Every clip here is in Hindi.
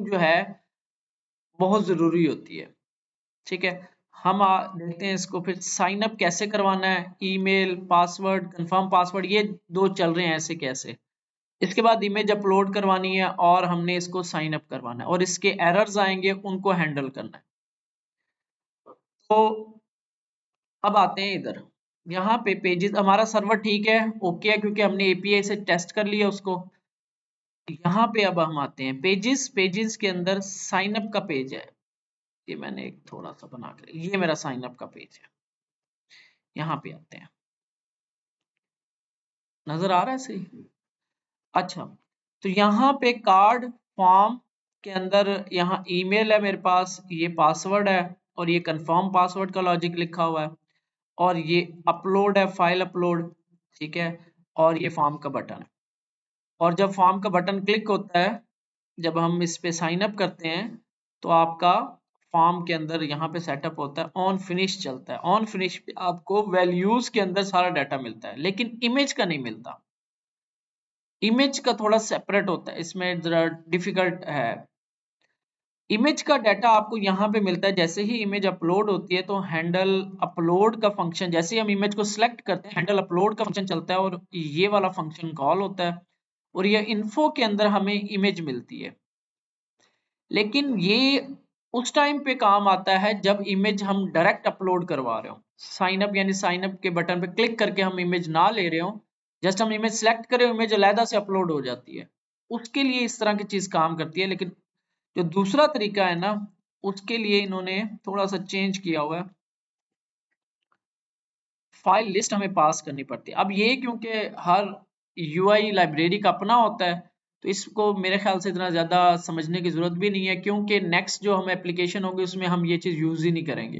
जो है बहुत जरूरी होती है। ठीक है, हम देखते हैं इसको फिर साइन अप कैसे करवाना है, ईमेल, पासवर्ड, कंफर्म पासवर्ड, ये दो चल रहे हैं ऐसे कैसे। इसके बाद इमेज अपलोड करवानी है और हमने इसको साइन अप करवाना है और इसके एरर्स आएंगे उनको हैंडल करना है। तो अब आते हैं इधर, यहाँ पे पेजेस हमारा सर्वर ठीक है, ओके है, क्योंकि हमने एपीआई से टेस्ट कर लिया उसको। यहाँ पे अब हम आते हैं पेजेस, पेजेस के अंदर साइन अप का पेज है, ये मैंने एक थोड़ा सा बना कर, ये मेरा साइन अप का पेज है। यहाँ पे आते हैं, नजर आ रहा है सही? अच्छा, तो यहाँ पे कार्ड फॉर्म के अंदर यहाँ ईमेल है मेरे पास, ये पासवर्ड है और ये कंफर्म पासवर्ड का लॉजिक लिखा हुआ है और ये अपलोड है, फाइल अपलोड, ठीक है, और ये फॉर्म का बटन है। और जब फॉर्म का बटन क्लिक होता है, जब हम इस पे साइन अप करते हैं, तो आपका फॉर्म के अंदर यहाँ पे सेटअप होता है, ऑन फिनिश चलता है। ऑन फिनिश पे आपको वैल्यूज के अंदर सारा डाटा मिलता है, लेकिन इमेज का नहीं मिलता। इमेज का थोड़ा सेपरेट होता है, इसमें जरा डिफिकल्ट है। इमेज का डाटा आपको यहाँ पे मिलता है, जैसे ही इमेज अपलोड होती है तो हैंडल अपलोड का फंक्शन, जैसे ही हम इमेज को सिलेक्ट करते हैं हैंडल अपलोड का फंक्शन चलता है और ये वाला फंक्शन कॉल होता है और ये इन्फो के अंदर हमें इमेज मिलती है। लेकिन ये उस टाइम पे काम आता है जब इमेज हम डायरेक्ट अपलोड करवा रहे हो, साइन अप यानी साइन अप के बटन पे क्लिक करके हम इमेज ना ले रहे हो, जस्ट हम इमेज सेलेक्ट करें, इमेज अलहदा से अपलोड हो जाती है, उसके लिए इस तरह की चीज काम करती है। लेकिन जो दूसरा तरीका है ना, उसके लिए इन्होंने थोड़ा सा चेंज किया हुआ है, फाइल लिस्ट हमें पास करनी पड़ती है। अब ये क्योंकि हर यूआई लाइब्रेरी का अपना होता है, तो इसको मेरे ख्याल से इतना ज़्यादा समझने की ज़रूरत भी नहीं है, क्योंकि नेक्स्ट जो हम एप्लीकेशन होगी उसमें हम ये चीज़ यूज़ ही नहीं करेंगे।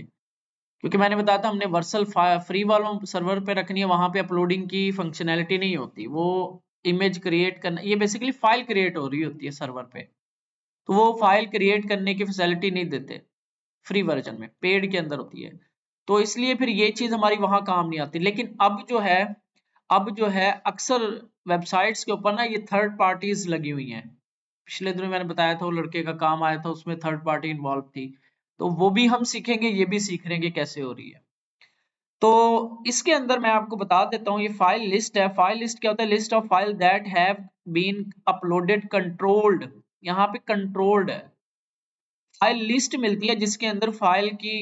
क्योंकि मैंने बताया था हमने वर्सल फ्री वालों सर्वर पे रखनी है, वहां पे अपलोडिंग की फंक्शनैलिटी नहीं होती, वो इमेज क्रिएट करना, ये बेसिकली फाइल क्रिएट हो रही होती है सर्वर पे, तो वो फाइल क्रिएट करने की फैसिलिटी नहीं देते फ्री वर्जन में, पेड के अंदर होती है, तो इसलिए फिर ये चीज हमारी वहां काम नहीं आती। लेकिन अब जो है अक्सर वेबसाइट्स के ऊपर ना ये थर्ड पार्टीज लगी हुई हैं। पिछले दिनों मैंने बताया था वो लड़के का काम आया था, उसमें थर्ड पार्टी इन्वॉल्व थी, तो वो भी हम सीखेंगे, ये भी सीख लेंगे कैसे हो रही है। तो इसके अंदर मैं आपको बता देता हूँ, ये फाइल लिस्ट है। फाइल लिस्ट क्या होता है? List of file that have been uploaded controlled, यहाँ पे कंट्रोल्ड है। फाइल लिस्ट मिलती है जिसके अंदर फाइल की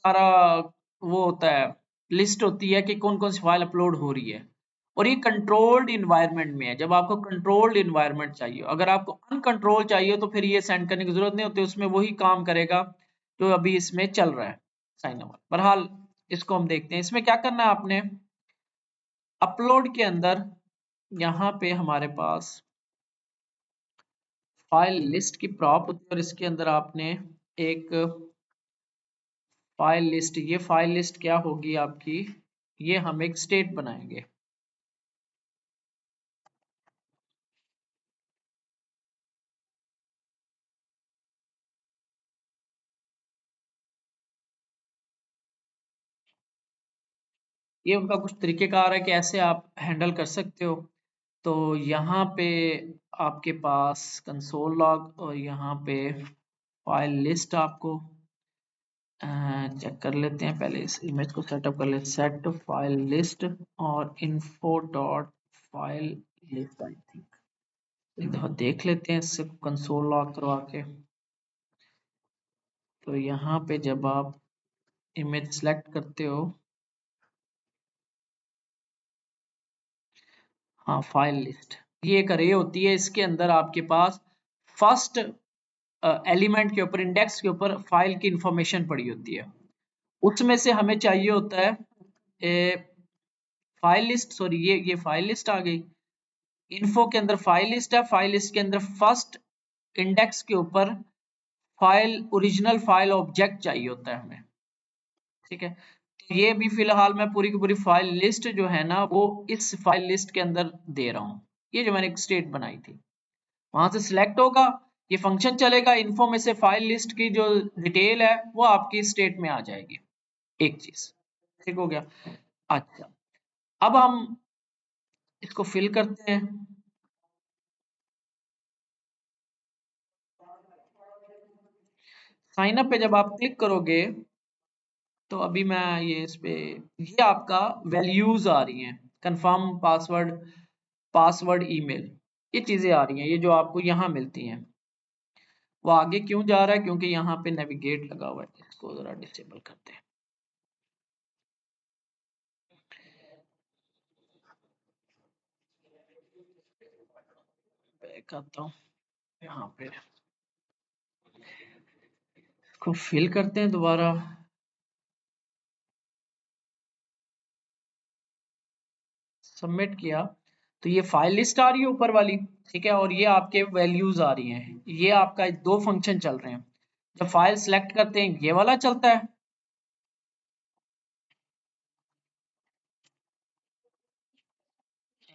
सारा वो होता है, लिस्ट होती है कि कौन कौन सी फाइल अपलोड हो रही है, और ये कंट्रोल्ड इन्वायरमेंट में है। जब आपको कंट्रोल्ड इन्वायरमेंट चाहिए, अगर आपको अनकंट्रोल चाहिए तो फिर ये सेंड करने की जरूरत नहीं होती, उसमें वही काम करेगा जो अभी इसमें चल रहा है, साइन नंबर। बहरहाल इसको हम देखते हैं, इसमें क्या करना है आपने, अपलोड के अंदर यहाँ पे हमारे पास फाइल लिस्ट की प्रॉप होती है और इसके अंदर आपने एक फाइल लिस्ट, ये फाइल लिस्ट क्या होगी आपकी, ये हम एक स्टेट बनाएंगे। ये उनका कुछ तरीकेकार है कि ऐसे आप हैंडल कर सकते हो। तो यहाँ पे आपके पास कंसोल लॉग और यहाँ पे फाइल लिस्ट आपको चेक कर लेते हैं, पहले इस इमेज को सेटअप कर लेते हैं, सेट फाइल लिस्ट और info dot file list, I think एक दफा देख लेते हैं इससे कंसोल लॉग करवा के। तो यहाँ पे जब आप इमेज सेलेक्ट करते हो, हाँ फाइल लिस्ट, ये एक अरे होती है, इसके अंदर आपके पास फर्स्ट एलिमेंट के ऊपर, इंडेक्स के ऊपर फाइल की इंफॉर्मेशन पड़ी होती है, उसमें से हमें चाहिए होता है फाइल लिस्ट, सॉरी ये फाइल लिस्ट आ गई, इन्फो के अंदर फाइल लिस्ट है, फाइल लिस्ट के अंदर फर्स्ट इंडेक्स के ऊपर फाइल ओरिजिनल फाइल ऑब्जेक्ट चाहिए होता है हमें। ठीक है, तो ये भी फिलहाल मैं पूरी की पूरी फाइल लिस्ट जो है ना वो इस फाइल लिस्ट के अंदर दे रहा हूँ, ये जो मैंने एक स्टेट बनाई थी, वहां से सिलेक्ट होगा, ये फंक्शन चलेगा, इन्फो में से फाइल लिस्ट की जो डिटेल है वो आपकी स्टेट में आ जाएगी, एक चीज ठीक हो गया। अच्छा, अब हम इसको फिल करते हैं। साइन अप पे जब आप क्लिक करोगे तो अभी मैं ये इस पे, ये आपका वैल्यूज आ रही हैं, कंफर्म पासवर्ड, पासवर्ड ईमेल, ये चीजें आ रही हैं, ये जो आपको यहाँ मिलती हैं। वो आगे क्यों जा रहा है? क्योंकि यहाँ पे नेविगेट लगा हुआ है, इसको जरा डिसेबल करते हैं। बैक आता हूँ यहाँ पे, इसको फिल करते हैं दोबारा। सबमिट किया तो ये फाइल लिस्ट आ रही है ऊपर वाली, ठीक है, और ये आपके वैल्यूज आ रही हैं। ये आपका दो फंक्शन चल रहे हैं। जब फाइल सिलेक्ट करते हैं ये वाला चलता है,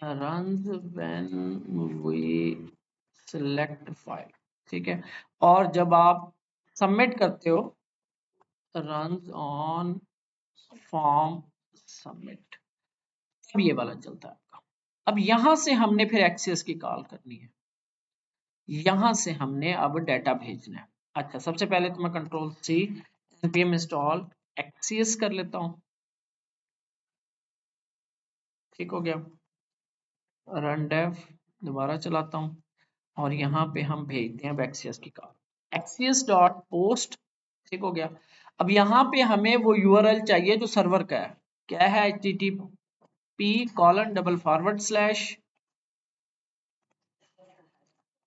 runs when we select file, ठीक है, और जब आप सबमिट करते हो runs on form submit, तब ये वाला चलता है आपका। अब यहां से हमने फिर एक्सेस की कॉल करनी है, यहां से हमने अब डाटा भेजना है। अच्छा, सबसे पहले तो मैं कंट्रोल सी npm इंस्टॉल एक्सेस कर लेता हूं, ठीक हो गया। रन डेव दोबारा चलाता हूं और यहाँ पे हम भेजते हैं एक्सेस की कॉल, एक्सेस डॉट पोस्ट, ठीक हो गया। अब यहाँ पे हमें वो यूआरएल चाहिए जो सर्वर का है, क्या है, http://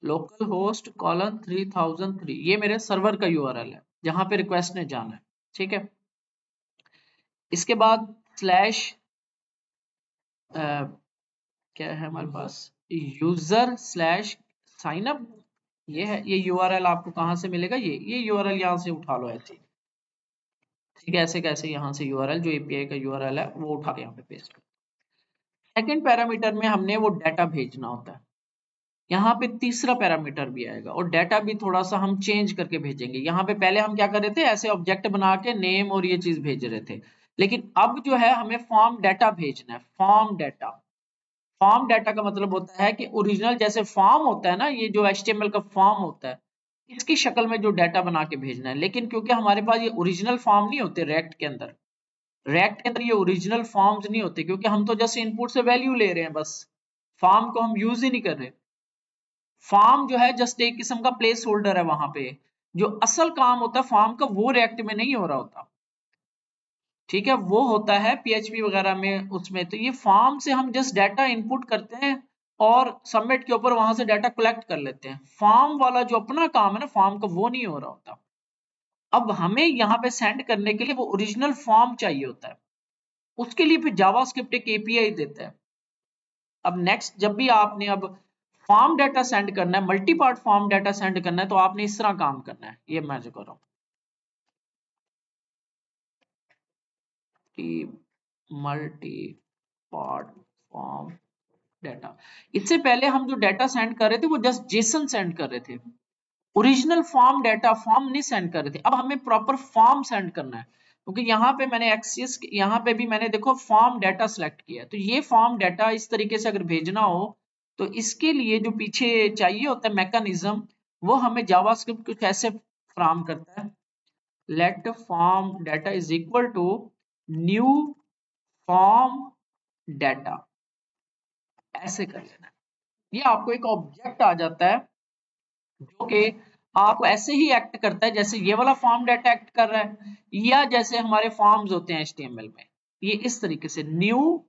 localhost:3003, ये मेरे सर्वर का यूआरएल है जहां पे रिक्वेस्ट ने जाना है, ठीक है। इसके बाद स्लैश क्या है हमारे पास, यूजर स्लैश साइन अप, ये है। ये यूआरएल आपको कहां से मिलेगा, ये यूआरएल यहां से उठा लो ऐसे, ठीक है, ऐसे कैसे यहाँ से यूआरएल जो एपीआई का यूआरएल है वो उठा के यहाँ पे पेस्ट कर। सेकंड पैरामीटर में हमने वो डाटा भेजना होता है, यहाँ पे तीसरा पैरामीटर भी आएगा और डाटा भी थोड़ा सा हम चेंज करके भेजेंगे। यहाँ पे पहले हम क्या कर रहे थे, ऐसे ऑब्जेक्ट बना के नेम और ये चीज भेज रहे थे, लेकिन अब जो है हमें फॉर्म डाटा भेजना है। फॉर्म डाटा, फॉर्म डाटा का मतलब होता है कि ओरिजिनल जैसे फॉर्म होता है ना, ये जो एचटीएमएल का फॉर्म होता है, इसकी शक्ल में जो डाटा बना के भेजना है। लेकिन क्योंकि हमारे पास ये ओरिजिनल फॉर्म नहीं होते रिएक्ट के अंदर, रिएक्ट के अंदर ये ओरिजिनल फॉर्म्स नहीं होते, क्योंकि हम तो जस्ट इनपुट से वैल्यू ले रहे हैं बस, फॉर्म को हम यूज ही नहीं कर रहे। फॉर्म जो है जस्ट एक किस्म का प्लेस होल्डर है वहां पे, जो असल काम होता है फॉर्म का वो रिएक्ट में नहीं हो रहा होता, ठीक है, वो होता है पीएचपी वगैरह में उसमें। तो ये फॉर्म से हम जस्ट डाटा इनपुट करते हैं और सबमिट के ऊपर वहां से डाटा कलेक्ट कर लेते हैं। फॉर्म वाला जो अपना काम है ना फॉर्म का, वो नहीं हो रहा होता। अब हमें यहाँ पे सेंड करने के लिए वो ओरिजिनल फॉर्म चाहिए होता है, उसके लिए फिर जावास्क्रिप्ट एक एपीआई देता है। अब नेक्स्ट जब भी आपने अब फॉर्म डाटा सेंड करना है, multi part form data send करना है, तो आपने इस तरह काम करना है। ये मैं जो कर रहा हूँ कि मल्टी पार्ट फॉर्म डाटा, इससे पहले हम जो डाटा सेंड कर रहे थे वो जस्ट जेसन सेंड कर रहे थे, ओरिजिनल फॉर्म डाटा फॉर्म नहीं सेंड कर रहे थे। अब हमें प्रॉपर फॉर्म सेंड करना है, क्योंकि यहाँ पे मैंने एक्सेस, यहाँ पे भी मैंने देखो फॉर्म डाटा सेलेक्ट किया, तो ये फॉर्म डाटा इस तरीके से अगर भेजना हो तो इसके लिए जो पीछे चाहिए होता है मैकेनिज्म, वो हमें जावास्क्रिप्ट कुछ ऐसे फ्राम करता है, let form data is equal to new form data, ऐसे कर लेना है। ये आपको एक ऑब्जेक्ट आ जाता है जो कि आपको ऐसे ही एक्ट करता है जैसे ये वाला फॉर्म डाटा एक्ट कर रहा है, या जैसे हमारे फॉर्म्स होते हैं एचटीएमएल में, ये इस तरीके से न्यू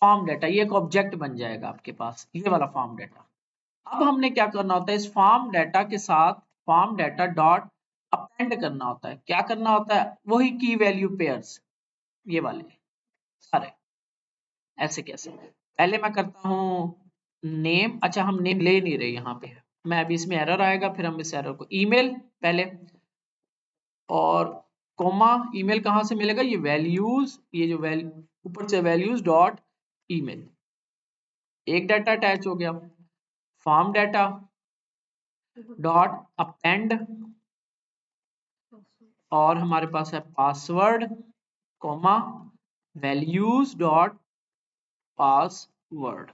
फॉर्म डाटा, ये एक ऑब्जेक्ट बन जाएगा आपके पास, ये वाला फॉर्म डाटा। अब हमने क्या करना होता है, इस फॉर्म डाटा के साथ फॉर्म डाटा डॉट अपेंड करना होता है। क्या करना होता है, वही की वैल्यू पेयर्स, ये वाले सारे। ऐसे कैसे, पहले मैं करता हूँ नेम, अच्छा हम नेम ले नहीं रहे यहाँ पे, मैं अभी इसमें एरर आएगा, फिर हम इस एरर को, ईमेल पहले, और कोमा, ईमेल कहाँ से मिलेगा, ये वैल्यूज, ये जो वैल्यू ऊपर से वैल्यूज डॉट ईमेल, एक डाटा अटैच हो गया। फॉर्म डाटा डॉट अपेंड, और हमारे पास है password comma values dot password,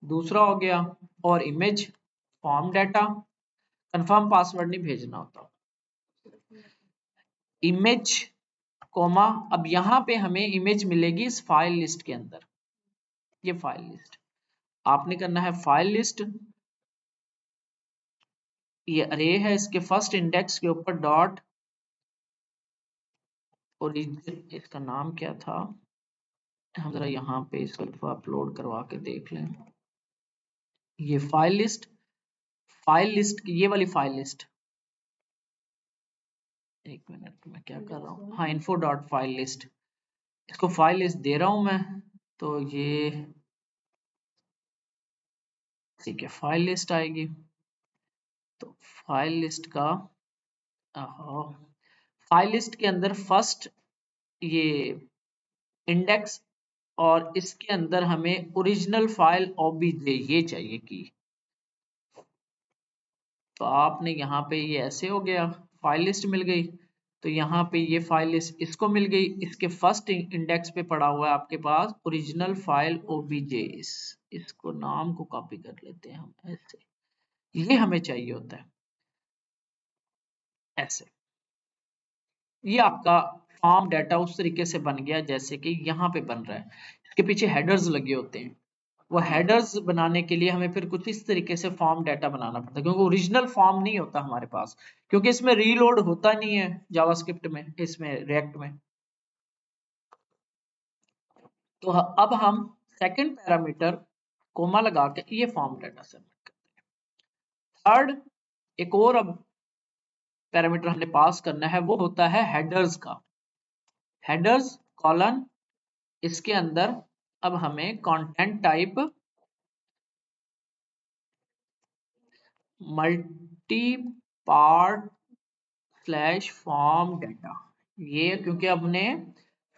दूसरा हो गया, और image form data, confirm password नहीं भेजना होता। इमेज कोमा, अब यहाँ पे हमें इमेज मिलेगी इस फाइल लिस्ट के अंदर। ये फाइल लिस्ट आपने करना है, फाइल लिस्ट, ये अरे है, इसके फर्स्ट इंडेक्स के ऊपर डॉट ओरिजिन, इसका नाम क्या था, हम जरा यहाँ पे इसको अपलोड करवा के देख लें। ये फाइल लिस्ट, फाइल लिस्ट ये वाली फाइल लिस्ट, एक मिनट मैं क्या कर रहा हूँ, हाँ इन्फो डॉट फाइल लिस्ट, इसको फाइल लिस्ट दे रहा हूँ मैं। तो ये ठीक है, फाइल लिस्ट आएगी। तो फाइल लिस्ट का फाइल लिस्ट के अंदर फर्स्ट ये इंडेक्स, और इसके अंदर हमें ओरिजिनल फाइल ओबीजे ये चाहिए की। तो आपने यहाँ पे ये ऐसे हो गया, फाइल लिस्ट मिल गई। तो यहाँ पे ये फाइल लिस्ट इसको मिल गई, इसके फर्स्ट इंडेक्स पे पड़ा हुआ है आपके पास ओरिजिनल फाइल ओबीजे, इसको नाम को कॉपी कर लेते हैं हम ऐसे, ये हमें चाहिए होता है ऐसे। ये आपका फॉर्म डाटा उस तरीके से बन गया जैसे कि यहाँ पे बन रहा है। इसके पीछे हेडर्स लगे होते हैं, वो हेडर्स बनाने के लिए हमें फिर कुछ इस तरीके से फॉर्म डाटा बनाना पड़ता है, क्योंकि ओरिजिनल फॉर्म नहीं होता हमारे पास, क्योंकि इसमें रीलोड होता नहीं है जावास्क्रिप्ट में, इसमें रिएक्ट में। तो अब हम सेकंड पैरामीटर कोमा लगा के ये फॉर्म डाटा सबमिट करते हैं। थर्ड एक और अब पैरामीटर हमने पास करना है, वो होता है हेडर्स का, हेडर्स कॉलन, इसके अंदर अब हमें content type multi part slash form data, ये क्योंकि आपने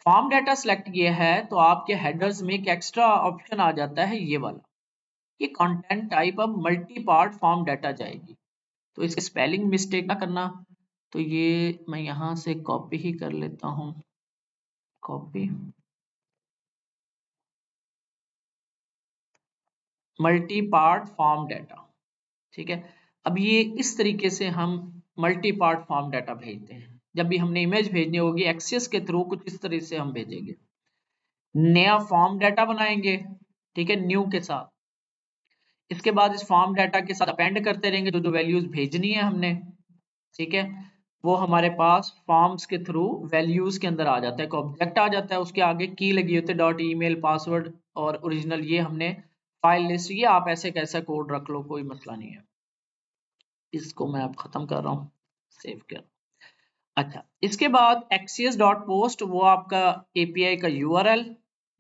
फॉर्म डाटा सिलेक्ट किया है तो आपके हेडर्स में एक एक्स्ट्रा ऑप्शन आ जाता है ये वाला, ये कंटेंट टाइप अब मल्टी पार्ट फॉर्म डाटा जाएगी। तो इसकी स्पेलिंग मिस्टेक ना करना, तो ये मैं यहाँ से कॉपी ही कर लेता हूँ, copy multi part form data, ठीक है। अब ये इस तरीके से हम मल्टी पार्ट फॉर्म डाटा भेजते हैं। जब भी हमने इमेज भेजनी होगी एक्सेस के थ्रू कुछ इस तरह से हम भेजेंगे, नया फॉर्म डाटा बनाएंगे, ठीक है, न्यू के साथ। इसके बाद इस फॉर्म डाटा के साथ अपेंड करते रहेंगे जो जो वैल्यूज भेजनी है हमने, ठीक है, वो हमारे पास फॉर्म्स के थ्रू वैल्यूज के अंदर आ जाता है, एक ऑब्जेक्ट आ जाता है, उसके आगे की लगी होती है, डॉट ईमेल पासवर्ड और ओरिजिनल, ये हमने फाइल लिस्ट, ये आप ऐसे कैसा कोड रख लो, कोई मसला नहीं है। इसको मैं अब खत्म कर रहा हूँ, सेव कर। अच्छा, इसके बाद axios.post वो आपका एपीआई का यूआरएल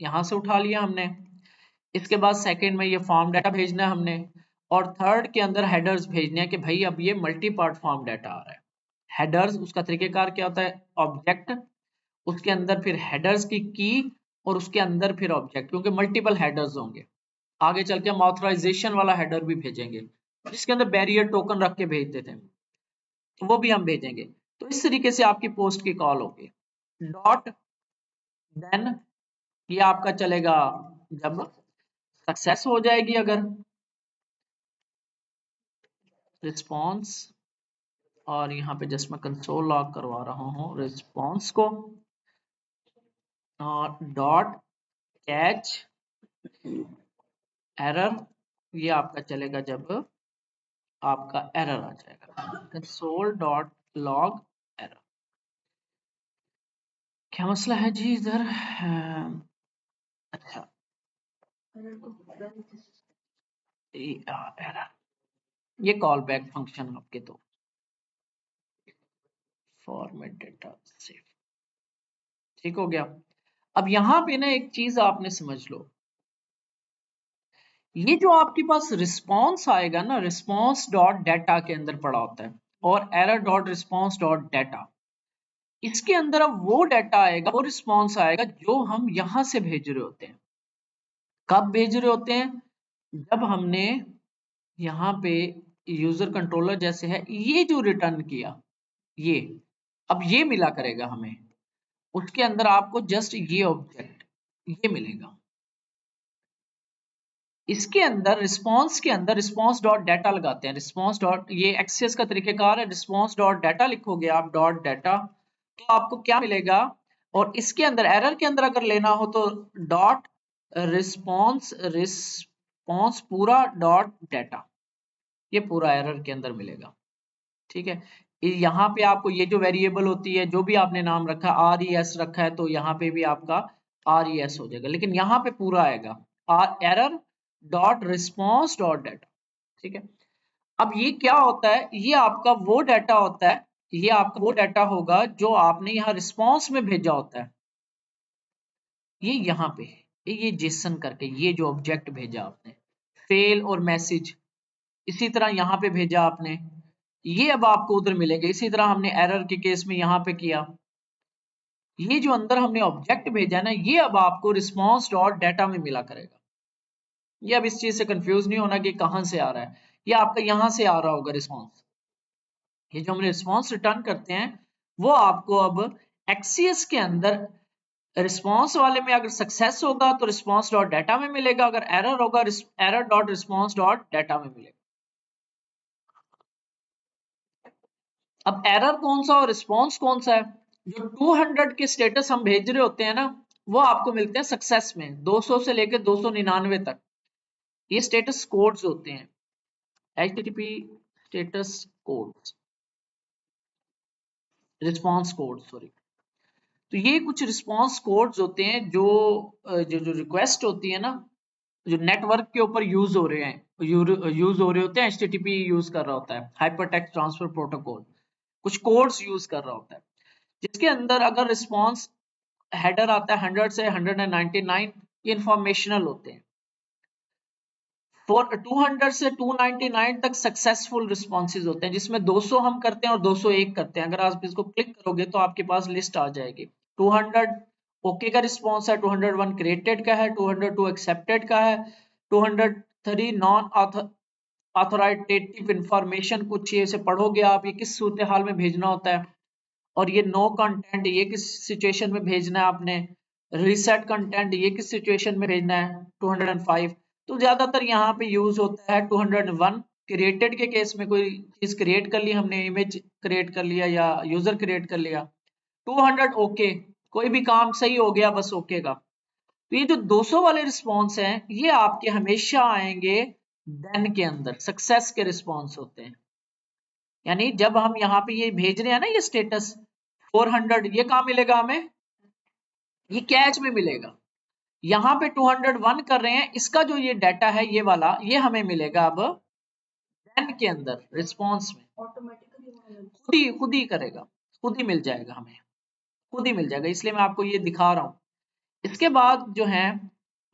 यहां से उठा लिया हमने। इसके बाद सेकंड में ये फॉर्म डाटा भेजना है हमने, और थर्ड के अंदर हेडर्स भेजने हैं कि भाई अब ये मल्टी पार्ट फॉर्म डाटा आ रहा है। हेडर्स उसका तरीकेकार क्या होता है, ऑब्जेक्ट, उसके अंदर फिर हेडर्स की और उसके अंदर फिर ऑब्जेक्ट, क्योंकि मल्टीपल हेडर्स होंगे। आगे चल के हम ऑथराइजेशन वाला हेडर भी भेजेंगे जिसके अंदर बैरियर टोकन रख के भेजते थे, तो वो भी हम भेजेंगे। तो इस तरीके से आपकी पोस्ट की कॉल होगी। डॉट देन ये आपका चलेगा जब सक्सेस हो जाएगी, अगर रिस्पॉन्स, और यहाँ पे जस्ट मैं कंसोल लॉग करवा रहा हूँ रिस्पॉन्स को, और डॉट कैच एरर, ये आपका चलेगा जब आपका एरर आ जाएगा, कंसोल डॉट लॉग एरर। क्या मसला है जी इधर, अच्छा एरर, ये कॉल बैक फंक्शन आपके, तो फॉर्मेट डेटा सेव, ठीक हो गया। अब यहाँ पे ना एक चीज आपने समझ लो, ये जो आपके पास रिस्पॉन्स आएगा ना, रिस्पॉन्स डॉट डाटा के अंदर पड़ा होता है, और error dot response dot data, इसके अंदर अब वो डाटा आएगा, वो रिस्पॉन्स आएगा जो हम यहां से भेज रहे होते हैं। कब भेज रहे होते हैं, जब हमने यहाँ पे यूजर कंट्रोलर जैसे है ये जो रिटर्न किया, ये अब ये मिला करेगा हमें, उसके अंदर आपको जस्ट ये ऑब्जेक्ट ये मिलेगा। इसके अंदर रिस्पॉन्स के अंदर रिस्पॉन्स डॉट डाटा लगाते हैं, रिस्पॉन्स डॉट, ये एक्सेस का तरीकेकार है, रिस्पॉन्स डॉट डाटा लिखोगे आप, डॉट डाटा, तो आपको क्या मिलेगा, और इसके अंदर एरर के अंदर अगर लेना हो तो डॉट रिस्पॉन्स पूरा डॉट डाटा, ये पूरा एरर के अंदर मिलेगा। ठीक है, यहाँ पे आपको ये जो वेरिएबल होती है, जो भी आपने नाम रखा RES रखा है, तो यहाँ पे भी आपका RES हो जाएगा, लेकिन यहाँ पे पूरा आएगा error dot response dot data. ठीक है, अब ये क्या होता है, ये आपका वो डाटा होता है, ये आपका वो डाटा होगा जो आपने यहाँ रिस्पॉन्स में भेजा होता है। ये यहाँ पे ये जेसन करके ये जो ऑब्जेक्ट भेजा आपने, फेल और मैसेज, इसी तरह यहाँ पे भेजा आपने, ये अब आपको उधर मिलेगा। इसी तरह हमने एरर के केस में यहाँ पे किया, ये जो अंदर हमने ऑब्जेक्ट भेजा ना, ये अब आपको रिस्पॉन्स डॉट डाटा में मिला करेगा। ये अब इस चीज से कंफ्यूज नहीं होना कि कहाँ से आ रहा है, ये आपका यहाँ से आ रहा होगा रिस्पॉन्स। ये जो हम रिस्पॉन्स रिटर्न करते हैं वो आपको अब एक्सीएस के अंदर रिस्पॉन्स वाले में अगर सक्सेस होगा तो रिस्पॉन्स डॉट डाटा में मिलेगा, अगर एरर होगा error dot response dot data में मिलेगा। अब एरर कौन सा और रिस्पॉन्स कौन सा है, जो 200 के स्टेटस हम भेज रहे होते हैं ना, वो आपको मिलते हैं सक्सेस में 200 से लेकर 299 तक, ये स्टेटस कोड्स होते हैं, HTTP status codes, response code sorry. तो ये कुछ रिस्पॉन्स कोड्स होते हैं जो जो रिक्वेस्ट होती है ना, जो नेटवर्क के ऊपर यूज हो रहे हैं, यूज हो रहे होते हैं, HTTP यूज कर रहा होता है, हाइपरटेक्स्ट ट्रांसफर प्रोटोकॉल, कुछ कोड्स यूज कर रहा होता है, जिसके अंदर अगर रिस्पॉन्स हेडर आता है 100 से 199, ये इंफॉर्मेशनल होते हैं। 200 से 299 तक सक्सेसफुल रिस्पॉन्सेज होते हैं, जिसमें 200 हम करते हैं और 201 करते हैं। अगर आप इसको क्लिक करोगे तो आपके पास लिस्ट आ जाएगी। 200 ओके का रिस्पॉन्स है, 201 क्रिएटेड का है, 202 एक्सेप्टेड का है, 203 नॉन ऑथोराइटेटिव इंफॉर्मेशन, कुछ ये से पढ़ोगे आप, ये किस सूरत हाल में भेजना होता है, और ये नो कंटेंट, ये किस सिचुएशन में भेजना है आपने, रीसेट कंटेंट, ये किस सिचुएशन में भेजना है, 205। तो ज्यादातर यहाँ पे यूज होता है 201 क्रिएटेड के केस में, कोई चीज क्रिएट कर ली हमने, इमेज क्रिएट कर लिया या यूजर क्रिएट कर लिया। 200 ओके, कोई भी काम सही हो गया बस ओके का। तो ये जो 200 वाले रिस्पॉन्स हैं, ये आपके हमेशा आएंगे देन के अंदर, सक्सेस के रिस्पॉन्स होते हैं। यानी जब हम यहाँ पे ये भेज रहे हैं ना, ये स्टेटस 400, ये कहाँ मिलेगा हमें, ये कैच में मिलेगा। यहाँ पे 201 कर रहे हैं, इसका जो ये डाटा है ये वाला, ये हमें मिलेगा अब देन के अंदर रिस्पॉन्स में, खुद ही करेगा, खुद ही मिल जाएगा हमें, खुद ही मिल जाएगा, इसलिए मैं आपको ये दिखा रहा हूँ। इसके बाद जो है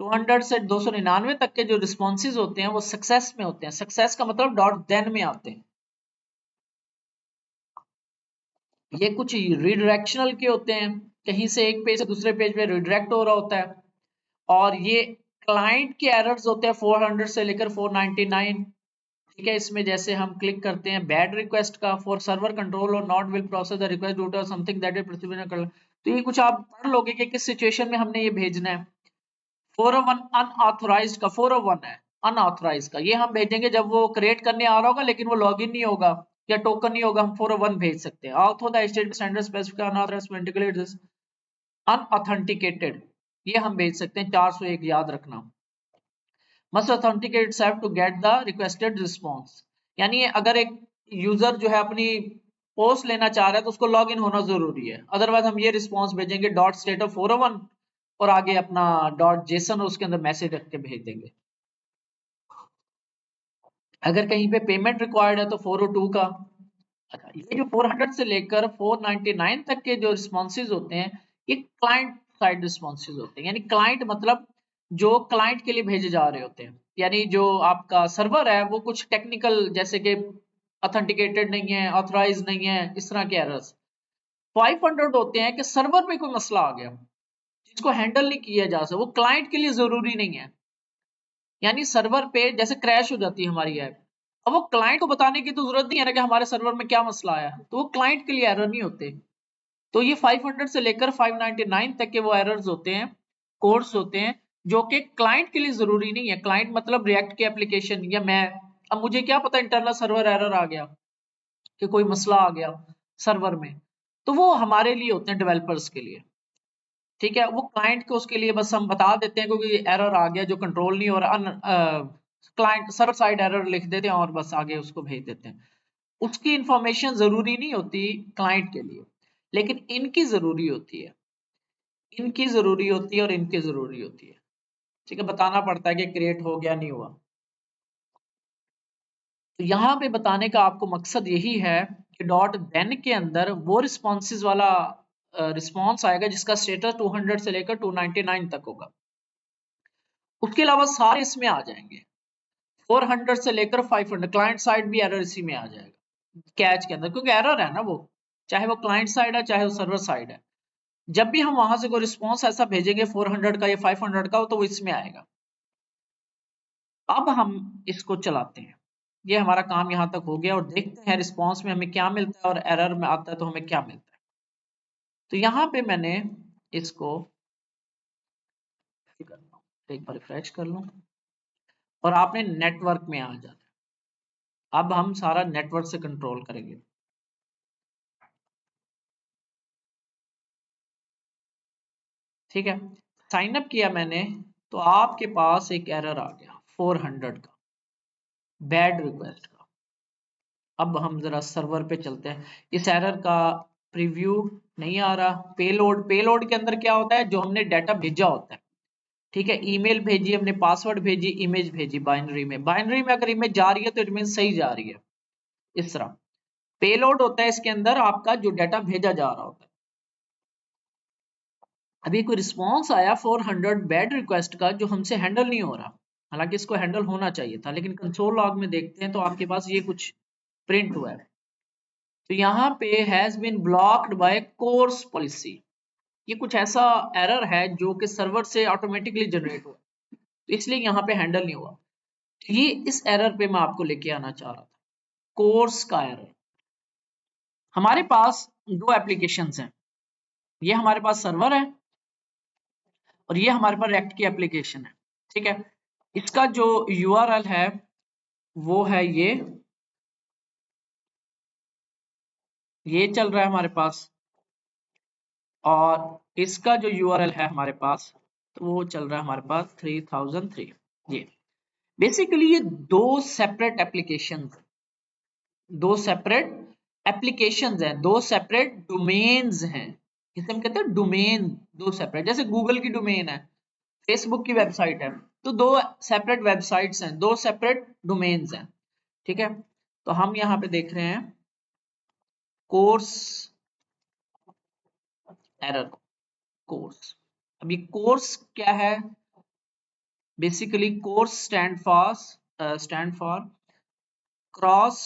200 से 299 तक के जो रिस्पॉन्सेज होते हैं वो सक्सेस में होते हैं। सक्सेस का मतलब डॉट देन में आते हैं। ये कुछ रिडायरेक्शनल के होते हैं, कहीं से एक पेज से दूसरे पेज पे रिडायरेक्ट हो रहा होता है, और ये क्लाइंट के एरर्स होते हैं 400 से लेकर 499। ठीक है, इसमें जैसे हम क्लिक करते हैं बैड रिक्वेस्ट का, फॉर सर्वर कंट्रोल और not will process the request due to something that is perceivable कर, तो ये कुछ आप पढ़ लोगे कि किस सिचुएशन में हमने ये भेजना है। 401 अनऑथराइज्ड का 401 है, अनऑथराइज्ड का ये हम भेजेंगे जब वो क्रिएट करने आ रहा होगा लेकिन वो लॉगिन नहीं होगा या टोकन नहीं होगा, हम 401 भेज सकते हैं। Also the state standard specific unauthorized unauthenticated, ये हम भेज सकते हैं 401, याद रखना। Must authenticate itself to get the requested response, यानी अगर एक यूजर जो है अपनी पोस्ट लेना चाह रहा है तो उसको लॉग इन होना जरूरी है, अदरवाइज हम ये रिस्पॉन्स भेजेंगे डॉट स्टेट ऑफ 401 और आगे अपना डॉट जेसन उसके अंदर मैसेज रख के भेज देंगे। अगर कहीं पे पेमेंट रिक्वायर्ड है तो 402 का। अच्छा, ये जो 400 से लेकर 499 तक के जो रिस्पॉन्सेज होते हैं, ये क्लाइंट साइड रिस्पॉन्सेज होते हैं, यानी क्लाइंट मतलब जो क्लाइंट के लिए भेजे जा रहे होते हैं, यानी जो आपका सर्वर है वो कुछ टेक्निकल जैसे कि ऑथेंटिकेटेड नहीं है, ऑथराइज नहीं है, इस तरह के एरर्स। 500 होते हैं कि सर्वर पे कोई मसला आ गया जिसको हैंडल नहीं किया जा सकता, वो क्लाइंट के लिए जरूरी नहीं है, यानी सर्वर पे जैसे क्रैश हो जाती है हमारी ऐप, अब वो क्लाइंट को बताने की तो जरूरत नहीं है ना कि हमारे सर्वर में क्या मसला आया, तो वो क्लाइंट के लिए एरर नहीं होते। तो ये 500 से लेकर 599 तक के वो एरर्स होते हैं, कोड्स होते हैं, जो कि क्लाइंट के लिए जरूरी नहीं है। क्लाइंट मतलब रिएक्ट के एप्लीकेशन या मैं, अब मुझे क्या पता इंटरनल सर्वर एरर आ गया कि कोई मसला आ गया सर्वर में, तो वो हमारे लिए होते हैं, डेवलपर्स के लिए, ठीक है। वो क्लाइंट को उसके लिए बस हम बता देते हैं क्योंकि एरर आ गया जो कंट्रोल नहीं हो रहा, क्लाइंट सर्वर साइड एरर लिख देते हैं और बस आगे उसको भेज देते हैं। उसकी इंफॉर्मेशन जरूरी नहीं होती क्लाइंट के लिए, लेकिन इनकी जरूरी होती है, इनकी जरूरी होती है और इनकी जरूरी होती है, ठीक है। बताना पड़ता है कि क्रिएट हो गया नहीं हुआ। तो यहाँ पे बताने का आपको मकसद यही है कि डॉट देन के अंदर वो रिस्पॉन्सेज वाला रिस्पॉन्स आएगा जिसका स्टेटस 200 से लेकर 299 तक होगा। उसके अलावा सारे इसमें आ जाएंगे, 400 से लेकर 500 क्लाइंट साइड भी एरर इसी में आ जाएगा कैच के अंदर, क्योंकि एरर है ना वो, चाहे वो क्लाइंट साइड है चाहे वो सर्वर साइड है। जब भी हम वहां से कोई रिस्पॉन्स ऐसा भेजेंगे 400 का या 500 का तो वो इसमें आएगा। अब हम इसको चलाते हैं, ये हमारा काम यहाँ तक हो गया और देखते हैं रिस्पॉन्स में हमें क्या मिलता है और एरर में आता है तो हमें क्या मिलता है। तो यहाँ पे मैंने इसको एक बार रिफ्रेश कर लूं और आपने नेटवर्क में आ जाना है। अब हम सारा नेटवर्क से कंट्रोल करेंगे, ठीक है। साइन अप किया मैंने तो आपके पास एक एरर आ गया 400 का, बैड रिक्वेस्ट का। अब हम जरा सर्वर पे चलते हैं, इस एरर का प्रीव्यू नहीं आ रहा। पेलोड, पेलोड के अंदर क्या होता है, जो हमने डाटा भेजा होता है, ठीक है। ईमेल भेजी हमने, पासवर्ड भेजी, इमेज भेजी, बाइनरी में, बाइनरी में अगर इमेज जा रही है तो इट मीन सही जा रही है, इस तरह। पेलोड होता है इसके अंदर आपका जो डाटा भेजा जा रहा होता है। अभी कोई रिस्पॉन्स आया 400 बैड रिक्वेस्ट का जो हमसे हैंडल नहीं हो रहा, हालांकि इसको हैंडल होना चाहिए था, लेकिन कंसोल लॉग में देखते हैं तो आपके पास ये कुछ प्रिंट हुआ है। तो यहाँ पे has been blocked by CORS policy, ये कुछ ऐसा एरर है जो कि सर्वर से ऑटोमेटिकली जनरेट हुआ, तो इसलिए यहाँ पे हैंडल नहीं हुआ। तो ये इस एरर पे मैं आपको लेके आना चाह रहा था, कोर्स का एरर। हमारे पास दो एप्लीकेशंस हैं, ये हमारे पास सर्वर है और ये हमारे पास रिएक्ट की एप्लीकेशन है, ठीक है। इसका जो यूआरएल है वो है ये चल रहा है हमारे पास, और इसका जो यूआरएल है हमारे पास तो वो चल रहा है हमारे पास 3003। ये बेसिकली ये दो सेपरेट एप्लीकेशंस, दो सेपरेट एप्लीकेशंस हैं, दो सेपरेट डोमेन्स हैं, इसे हम कहते हैं डोमेन, दो सेपरेट। जैसे गूगल की डोमेन है, फेसबुक की वेबसाइट है, तो दो सेपरेट वेबसाइट्स हैं, दो सेपरेट डोमेन्स हैं, ठीक है। तो हम यहाँ पे देख रहे हैं कोर्स एरर, कोर्स। अब ये कोर्स क्या है, basically course stand for cross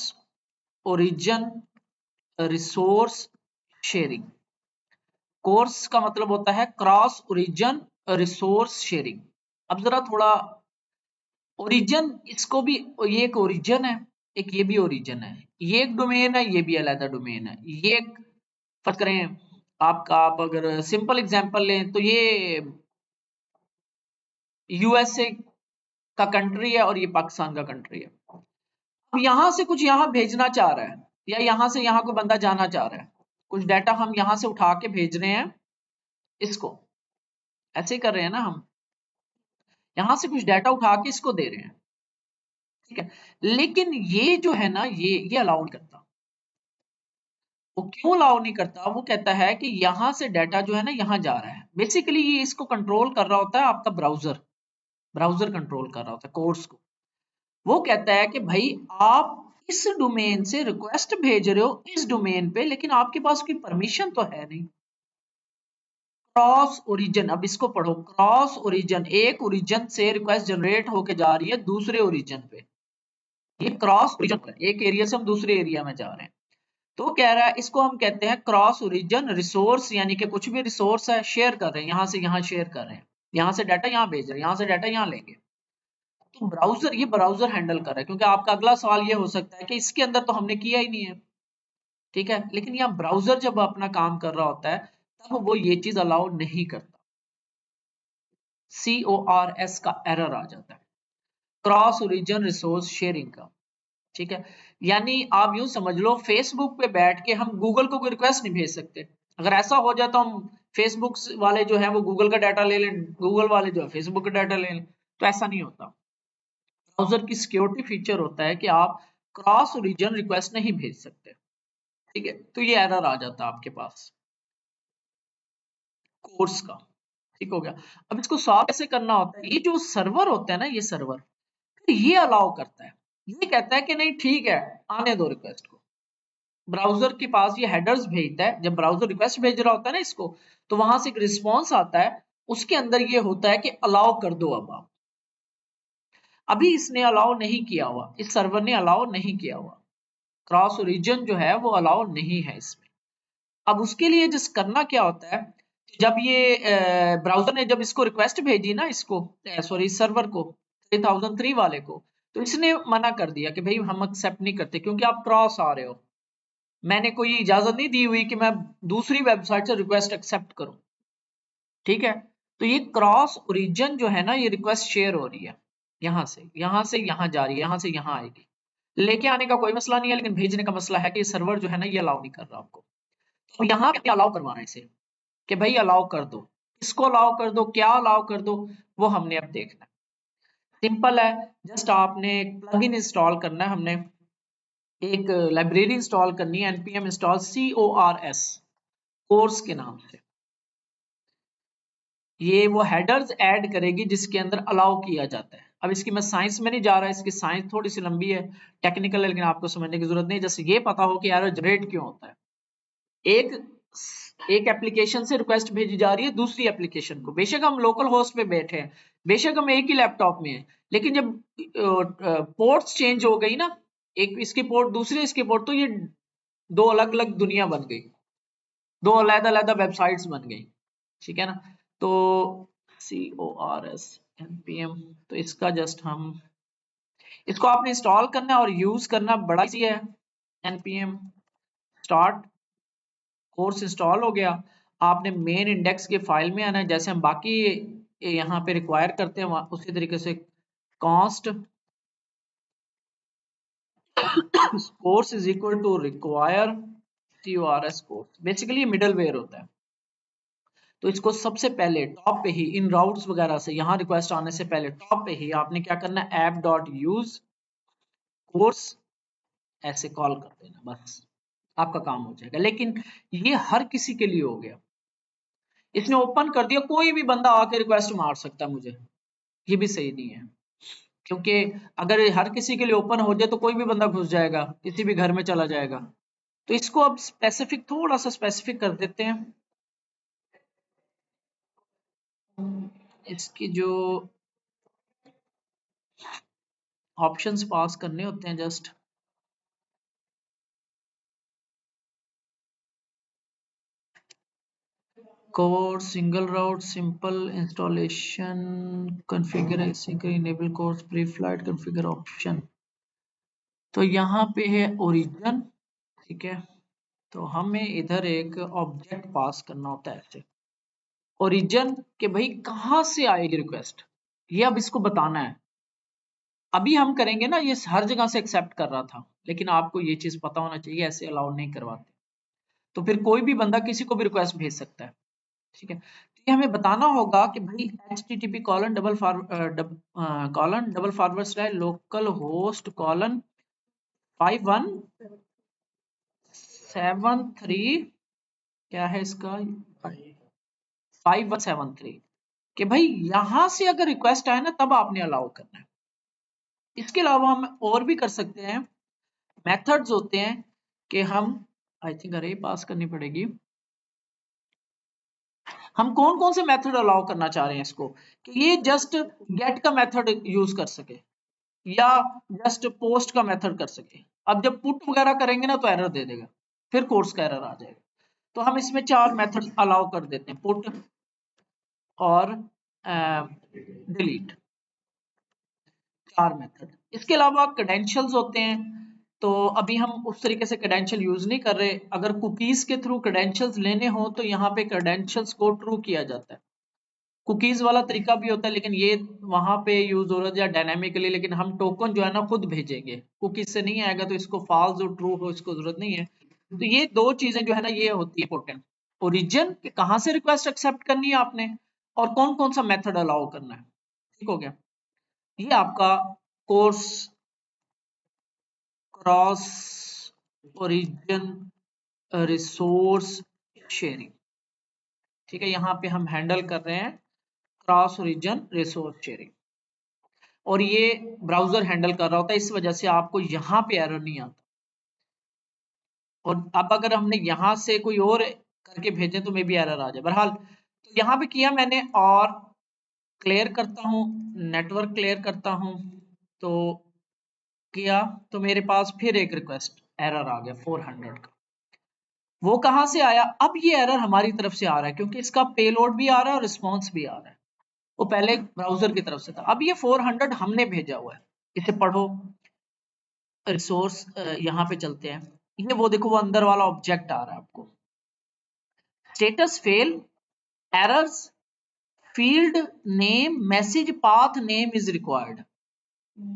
origin resource sharing. Course का मतलब होता है क्रॉस ओरिजिन रिसोर्स शेयरिंग। अब जरा थोड़ा ओरिजिन, इसको भी, ये एक ओरिजिन है, एक ये भी ओरिजिन है, ये एक डोमेन है, ये भी अलग डोमेन है। ये एक फर्क करें आपका, आप अगर सिंपल एग्जांपल लें तो ये यूएसए का कंट्री है और ये पाकिस्तान का कंट्री है। अब यहां से कुछ यहाँ भेजना चाह रहा है या यहाँ से यहाँ को बंदा जाना चाह रहा है, कुछ डाटा हम यहाँ से उठा के भेज रहे हैं इसको, ऐसे ही कर रहे हैं ना हम, यहाँ से कुछ डाटा उठा के इसको दे रहे हैं, ठीक है। लेकिन ये जो है ना, ये अलाउ नहीं करता। वो क्यों अलाउ नहीं करता, वो कहता है कि यहाँ से डाटा जो है ना यहाँ जा रहा है। बेसिकली ये इसको कंट्रोल कर रहा होता है आपका ब्राउजर, ब्राउजर कंट्रोल कर रहा होता है कोर्स को। वो कहता है कि भाई आप इस डोमेन से रिक्वेस्ट भेज रहे हो इस डोमेन पे, लेकिन आपके पास कोई परमिशन तो है नहीं। क्रॉस ओरिजिन, अब इसको पढ़ो, क्रॉस ओरिजिन, एक ओरिजिन से रिक्वेस्ट जनरेट होके जा रही है दूसरे ओरिजिन पे, ये क्रॉस ओरिजिन है, एक एरिया से हम दूसरे एरिया में जा रहे हैं। तो कह रहा है इसको हम कहते हैं क्रॉस ओरिजिन रिसोर्स, यानी कि कुछ भी रिसोर्स है शेयर कर रहे हैं, यहाँ से यहाँ शेयर कर रहे हैं, यहाँ से डाटा यहाँ भेज रहे हैं, यहाँ से डाटा यहाँ लेंगे। तो ब्राउजर, ये ब्राउजर हैंडल कर रहा है, क्योंकि आपका अगला सवाल ये हो सकता है कि इसके अंदर तो हमने किया ही नहीं है, ठीक है। लेकिन यहाँ ब्राउजर जब अपना काम कर रहा होता है तब वो ये चीज अलाउ नहीं करता, CORS का एरर आ जाता है, क्रॉस ओरिजिन रिसोर्स शेयरिंग का। ठीक है, यानी आप यूं समझ लो फेसबुक पे बैठ के हम गूगल को कोई रिक्वेस्ट नहीं भेज सकते। अगर ऐसा हो जाए तो हम फेसबुक वाले जो है वो गूगल का डाटा ले लें, गूगल वाले जो है फेसबुक का डाटा ले लें, तो ऐसा नहीं होता। ब्राउजर की सिक्योरिटी फीचर होता है कि आप क्रॉस रीजन रिक्वेस्ट नहीं भेज सकते। ठीक है, तो ये एरर आ जाता है आपके पास कोर्स का। ठीक हो गया। अब इसको सॉल्व कैसे करना होता है, ये जो सर्वर होता है ना, ये सर्वर ये अलाउ करता है, ये कहता है कि नहीं ठीक है आने दो रिक्वेस्ट को। ब्राउजर के पास ये हेडर्स भेजता है, जब ब्राउजर रिक्वेस्ट भेज रहा होता है ना इसको, तो वहां से एक रिस्पॉन्स आता है, उसके अंदर ये होता है कि अलाउ कर दो। अब आप अभी इसने अलाउ नहीं किया हुआ, इस सर्वर ने अलाउ नहीं किया हुआ, क्रॉस ओरिजिन जो है वो अलाउ नहीं है इसमें। अब उसके लिए जिस करना क्या होता है, जब ये ब्राउजर ने जब इसको रिक्वेस्ट भेजी ना, इसको सॉरी सर्वर को 3003 वाले को, तो इसने मना कर दिया कि भाई हम एक्सेप्ट नहीं करते क्योंकि आप क्रॉस आ रहे हो, मैंने कोई इजाजत नहीं दी हुई कि मैं दूसरी वेबसाइट से रिक्वेस्ट एक्सेप्ट करूं। ठीक है, तो ये क्रॉस ओरिजिन जो है ना, ये रिक्वेस्ट शेयर हो रही है, यहां से यहां जा रही है, यहां से यहां आएगी। लेके आने का कोई मसला नहीं है, लेकिन भेजने का मसला है कि सर्वर जो है ना ये अलाउ नहीं कर रहा आपको। तो यहाँ पे अलाउ करवाना है इसे कि भाई अलाउ कर दो, किसको अलाउ कर दो, क्या अलाउ कर दो, वो हमने अब देखना है। सिंपल है, जस्ट आपने एक प्लगइन इंस्टॉल करना है, हमने एक लाइब्रेरी इंस्टॉल करनी है, npm इंस्टॉल CORS कोर्स के नाम से। ये वो हेडर्स ऐड करेगी जिसके अंदर अलाउ किया जाता है। अब इसकी मैं साइंस में नहीं जा रहा, इसकी साइंस थोड़ी सी लंबी है, टेक्निकल है, लेकिन आपको समझने की जरूरत नहीं, जैसे ये पता हो कि एरर जनरेट क्यों होता है। एक एक एप्लीकेशन से रिक्वेस्ट भेजी जा रही है दूसरी एप्लीकेशन को, बेशक हम लोकल होस्ट पे बैठे हैं, बेशक हम एक ही लैपटॉप में हैं, लेकिन जब पोर्ट्स चेंज हो गई ना, एक इसकी पोर्ट दूसरी इसकी पोर्ट, तो ये दो अलग अलग दुनिया बन गई, दो अलग-अलग वेबसाइट्स बन गई। ठीक है ना, तो CORS npm, तो इसका जस्ट हम इसको आपने इंस्टॉल करना है और यूज करना बड़ा इजी है। npm स्टार्ट कोर्स इंस्टॉल हो गया, आपने मेन इंडेक्स के फाइल में आना है, जैसे हम बाकी यहाँ पे रिक्वायर करते हैं उसी तरीके से const cors is equal to require CORS cors, basically ये मिडलवेयर होता है। तो इसको सबसे पहले टॉप पे ही इन राउट्स वगैरह से, यहाँ रिक्वेस्ट आने से पहले टॉप पे ही आपने क्या करना है, ऐप डॉट यूज कोर्स ऐसे कॉल कर देना, बस आपका काम हो जाएगा। लेकिन ये हर किसी के लिए हो गया, इसने ओपन कर दिया, कोई भी बंदा आके रिक्वेस्ट मार सकता है मुझे, ये भी सही नहीं है, क्योंकि अगर हर किसी के लिए ओपन हो जाए तो कोई भी बंदा घुस जाएगा, किसी भी घर में चला जाएगा। तो इसको अब स्पेसिफिक, थोड़ा सा स्पेसिफिक कर देते हैं। इसकी जो ऑप्शंस पास करने होते हैं, just core single route simple installation configure enable cors preflight configure option, तो यहाँ पे है ओरिजिन। ठीक है, तो हमें इधर एक ऑब्जेक्ट पास करना होता है ऐसे ओरिजिन के, भाई कहाँ से आएगी रिक्वेस्ट, ये अब इसको बताना है। अभी हम करेंगे ना, ये हर जगह से एक्सेप्ट कर रहा था, लेकिन आपको ये चीज पता होना चाहिए ऐसे अलाउ नहीं करवाते, तो फिर कोई भी बंदा किसी को भी रिक्वेस्ट भेज सकता है। ठीक है, तो ये हमें बताना होगा कि भाई http colon double forward slash local host colon 5173, क्या है इसका 5173, कि भाई यहां से अगर रिक्वेस्ट आए ना तब आपने अलाउ करना है। इसके अलावा हम और भी कर सकते हैं, मेथड्स होते हैं कि हम आई थिंक अरे पास करनी पड़ेगी, हम कौन कौन से मेथड अलाउ करना चाह रहे हैं इसको, कि ये जस्ट गेट का मेथड यूज कर सके या जस्ट पोस्ट का मेथड कर सके। अब जब पुट वगैरह करेंगे ना तो एरर दे देगा, फिर कोर्स का एरर आ जाएगा। तो हम इसमें चार मेथड अलाउ कर देते हैं, पुट और डिलीट, चार मेथड। इसके अलावा क्रेडेंशियल्स होते हैं, तो अभी हम उस तरीके से क्रेडेंशियल यूज नहीं कर रहे। अगर कुकीज के थ्रू क्रेडेंशियल्स लेने हो तो यहाँ पे क्रेडेंशियल्स को ट्रू किया जाता है, कुकीज वाला तरीका भी होता है, लेकिन ये वहां पे यूज हो रहा है या डायनामिकली, लेकिन हम टोकन जो है ना खुद भेजेंगे, कुकीज से नहीं आएगा, तो इसको फॉल्स और ट्रू हो इसको जरूरत नहीं है। तो ये दो चीजें जो है ना ये होती है इंपॉर्टेंट, ओरिजिन कि कहां से रिक्वेस्ट एक्सेप्ट करनी है आपने, और कौन कौन सा मेथड अलाउ करना है। ठीक हो गया। ये आपका course cross origin resource sharing. ठीक है, यहाँ पे हम हैंडल कर रहे हैं क्रॉस ओरिजिन रिसोर्स शेयरिंग, और ये ब्राउजर हैंडल कर रहा होता है, इस वजह से आपको यहाँ पे एरर नहीं आता। और अब अगर हमने यहाँ से कोई और करके भेजे तो मे बी एरर आ जाए। बहरहाल तो यहाँ पे किया मैंने, और क्लियर करता हूँ, नेटवर्क क्लियर करता हूँ, तो किया तो मेरे पास फिर एक रिक्वेस्ट एरर आ गया 400 का। वो कहां से आया? अब ये एरर हमारी तरफ से आ रहा है क्योंकि इसका पेलोड भी आ रहा है और रिस्पॉन्स भी आ रहा है। वो पहले ब्राउजर की तरफ से था, अब ये 400 हमने भेजा हुआ है। इसे पढ़ो, रिसोर्स यहाँ पे चलते हैं, ये वो देखो वो अंदर वाला ऑब्जेक्ट आ रहा है आपको, status fail, errors, field name, message path name is required.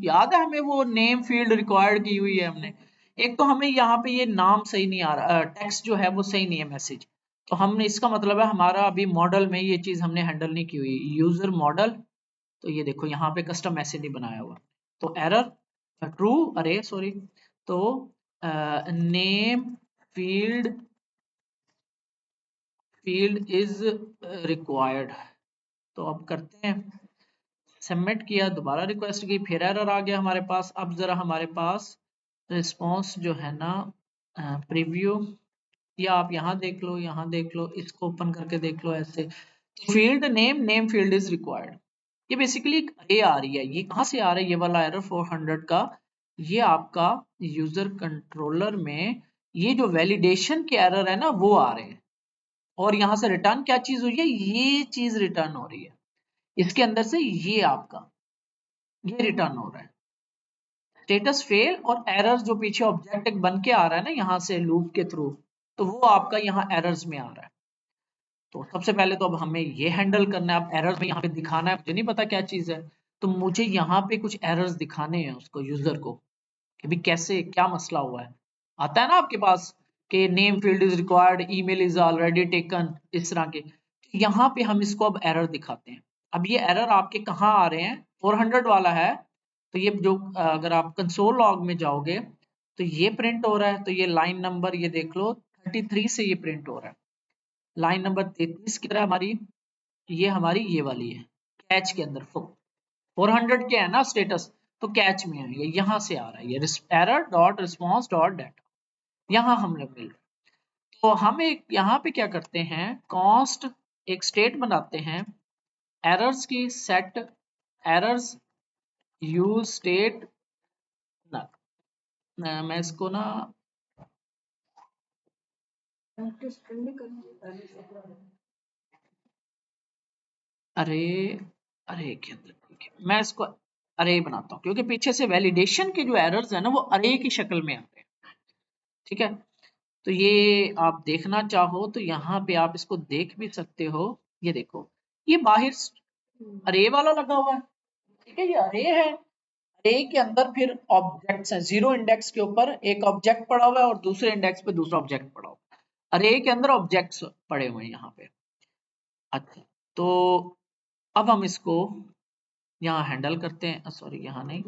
याद है हमें वो नेम फील्ड रिक्वायर्ड की हुई है हमने। एक तो हमें यहाँ पे ये नाम सही नहीं आ रहा, टेक्स्ट जो है वो सही नहीं है मैसेज, तो हमने इसका मतलब है हमारा अभी मॉडल में ये चीज हमने हैंडल नहीं की हुई, यूजर मॉडल। तो ये देखो यहाँ पे कस्टम मैसेज नहीं बनाया हुआ, तो एरर ट्रू, अरे सॉरी, तो name field field is required. तो अब करते हैं, सबमिट किया, दोबारा रिक्वेस्ट की, फिर एरर आ गया हमारे पास। अब जरा हमारे पास रिस्पॉन्स जो है ना प्रीव्यू, या आप यहाँ देख लो, यहाँ देख लो, इसको ओपन करके देख लो ऐसे, field name, name field is required. ये बेसिकली एक अरे आ रही है, ये कहाँ से आ रहा है ये वाला एरर 400 का? ये आपका यूजर कंट्रोलर में ये जो वैलिडेशन के एरर है ना वो आ रहे हैं, और यहाँ से रिटर्न क्या चीज हुई है, ये चीज रिटर्न हो रही है, इसके अंदर से ये आपका ये रिटर्न हो रहा है स्टेटस फेल, और एरर जो पीछे ऑब्जेक्ट एक बन के आ रहा है ना यहाँ से लूप के थ्रू, तो वो आपका यहाँ एरर्स में आ रहा है। तो सबसे पहले तो अब हमें ये हैंडल करना है, अब एरर्स में यहाँ पे दिखाना है, मुझे नहीं पता क्या चीज है, तो मुझे यहाँ पे कुछ एरर्स दिखाने हैं उसको, यूजर को, कि भी कैसे क्या मसला हुआ है। आता है ना आपके पास कि name field is required, email is already taken, इस तरह के, तो यहाँ पे हम इसको अब एरर दिखाते हैं। अब ये एरर आपके कहाँ आ रहे हैं? 400 वाला है, तो ये जो अगर आप कंसोल लॉग में जाओगे तो ये प्रिंट हो रहा है, तो ये लाइन नंबर ये देख लो 33 से ये प्रिंट हो रहा है। लाइन नंबर 33 की तरह हमारी ये हमारी ये वाली है, कैच के अंदर 400 के है ना स्टेटस, तो कैच में है ये, यहाँ से आ रहा है ये error dot response dot data, यहाँ हम लोग मिल रहे हैं। तो हम एक यहाँ पे क्या करते हैं, कॉन्स्ट एक स्टेट बनाते हैं एरर्स की, सेट एरर्स यूज स्टेट ना, मैं इसको ना अरे अरे के अंदर, ठीक है मैं इसको अरे बनाता हूँ, क्योंकि पीछे से वैलिडेशन के जो एरर्स है ना वो अरे की शक्ल में आते हैं। ठीक है, तो ये आप देखना चाहो तो यहाँ पे आप इसको देख भी सकते हो, ये देखो ये बाहर अरे वाला लगा हुआ है। ठीक है, ये अरे है, अरे के अंदर फिर ऑब्जेक्ट्स हैं, जीरो इंडेक्स के ऊपर एक ऑब्जेक्ट पड़ा हुआ है और दूसरे इंडेक्स पे दूसरा ऑब्जेक्ट पड़ा हुआ है, अरे के अंदर ऑब्जेक्ट्स पड़े हुए हैं यहाँ पे। अच्छा, तो अब हम इसको यहाँ हैंडल करते हैं, सॉरी यहाँ नहीं,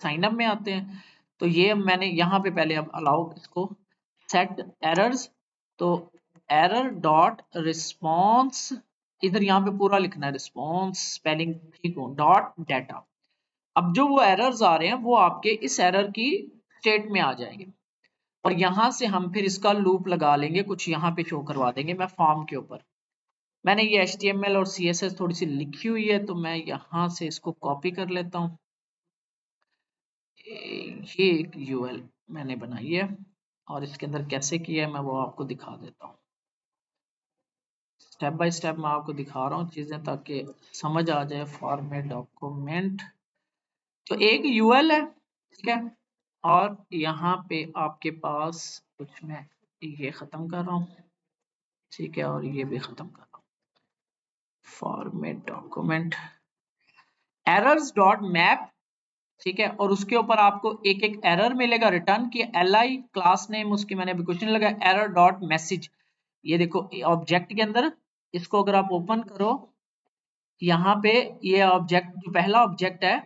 साइन अप में आते हैं। तो ये मैंने यहाँ पे पहले अब अलाउ इसको सेट एरर्स, तो एरर डॉट रिस्पॉन्स, इधर यहाँ पे पूरा लिखना है रिस्पॉन्स, स्पेलिंग ठीक हो, डॉट डाटा। अब जो वो एरर्स आ रहे हैं वो आपके इस एरर की स्टेट में आ जाएंगे, और यहाँ से हम फिर इसका लूप लगा लेंगे, कुछ यहाँ पे शो करवा देंगे मैं फॉर्म के ऊपर। मैंने ये HTML और CSS थोड़ी सी लिखी हुई है, तो मैं यहाँ से इसको कॉपी कर लेता हूँ। ये एक UL मैंने बनाई है, और इसके अंदर कैसे किया है मैं वो आपको दिखा देता हूँ, स्टेप बाय स्टेप मैं आपको दिखा रहा हूँ चीजें, ताकि समझ आ जाए। फॉर्मेट डॉक्यूमेंट, तो एक UL है, ठीक है, और यहाँ पे आपके पास कुछ मैं ये खत्म कर रहा हूँ, ठीक है, और ये भी खत्म कर रहा हूँ। Format document errors dot map, ठीक है, और उसके ऊपर आपको एक एक एरर मिलेगा रिटर्न की, li क्लास नेम उसकी मैंने अभी कुछ नहीं लगा, एरर डॉट मैसेज। ये देखो ऑब्जेक्ट के अंदर, इसको अगर आप ओपन करो, यहाँ पे ये ऑब्जेक्ट जो पहला ऑब्जेक्ट है,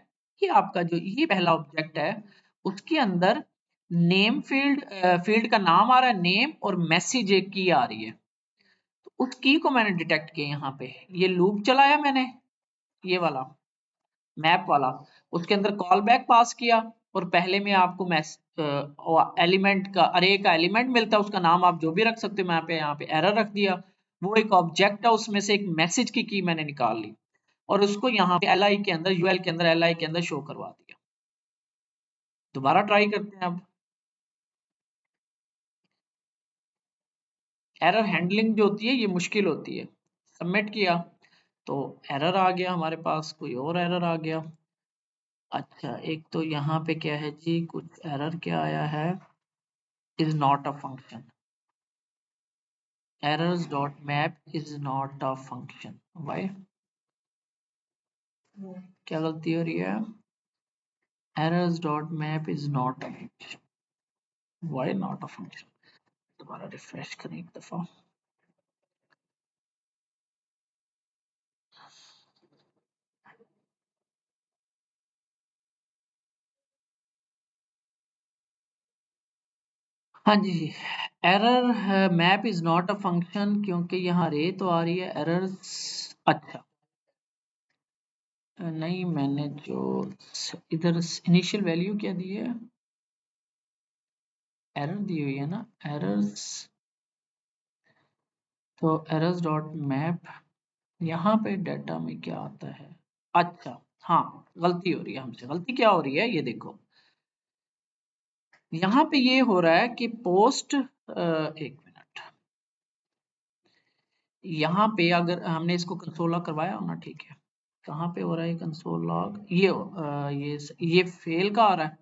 ये आपका जो ये पहला ऑब्जेक्ट है, उसके अंदर नेम फील्ड का नाम आ रहा है नेम, और मैसेज एक की आ रही है, तो उस की को मैंने डिटेक्ट किया यहाँ पे, ये लूप चलाया मैंने, ये वाला मैप वाला, उसके अंदर कॉल बैक पास किया, और पहले में आपको एलिमेंट का अरे का एलिमेंट मिलता है, उसका नाम आप जो भी रख सकते हो, मैं यहाँ पे एरर रख दिया, वो एक ऑब्जेक्ट है, उसमें से एक मैसेज की मैंने निकाल ली, और उसको यहाँ पे li के अंदर ul के अंदर li के अंदर शो करवा दिया। दोबारा ट्राई करते हैं अब। एरर हैंडलिंग जो होती है ये मुश्किल होती है। सबमिट किया तो एरर आ गया हमारे पास, कोई और एरर आ गया। अच्छा, एक तो यहाँ पे क्या है जी, कुछ एरर क्या आया है, is not a function, errors dot map is not a function, why, क्या गलती हो रही है, errors dot map is not a function, why not a function, दोबारा रिफ्रेश करें एक दफा। हाँ जी, error map is not a function, क्योंकि यहाँ रे तो आ रही है एरर्स। अच्छा, नहीं मैंने जो इधर इनिशियल वैल्यू क्या दी है, एरर दी हुई है ना, एरर्स, तो एरर्स डॉट मैप, यहाँ पे डाटा में क्या आता है, अच्छा हाँ, गलती हो रही है हमसे, गलती क्या हो रही है ये देखो, यहाँ पे ये हो रहा है कि पोस्ट, एक मिनट, यहाँ पे अगर हमने इसको कंसोल लॉग करवाया हो ना, ठीक है, कहाँ पे हो रहा है कंसोल लॉग, ये फेल का आ रहा है,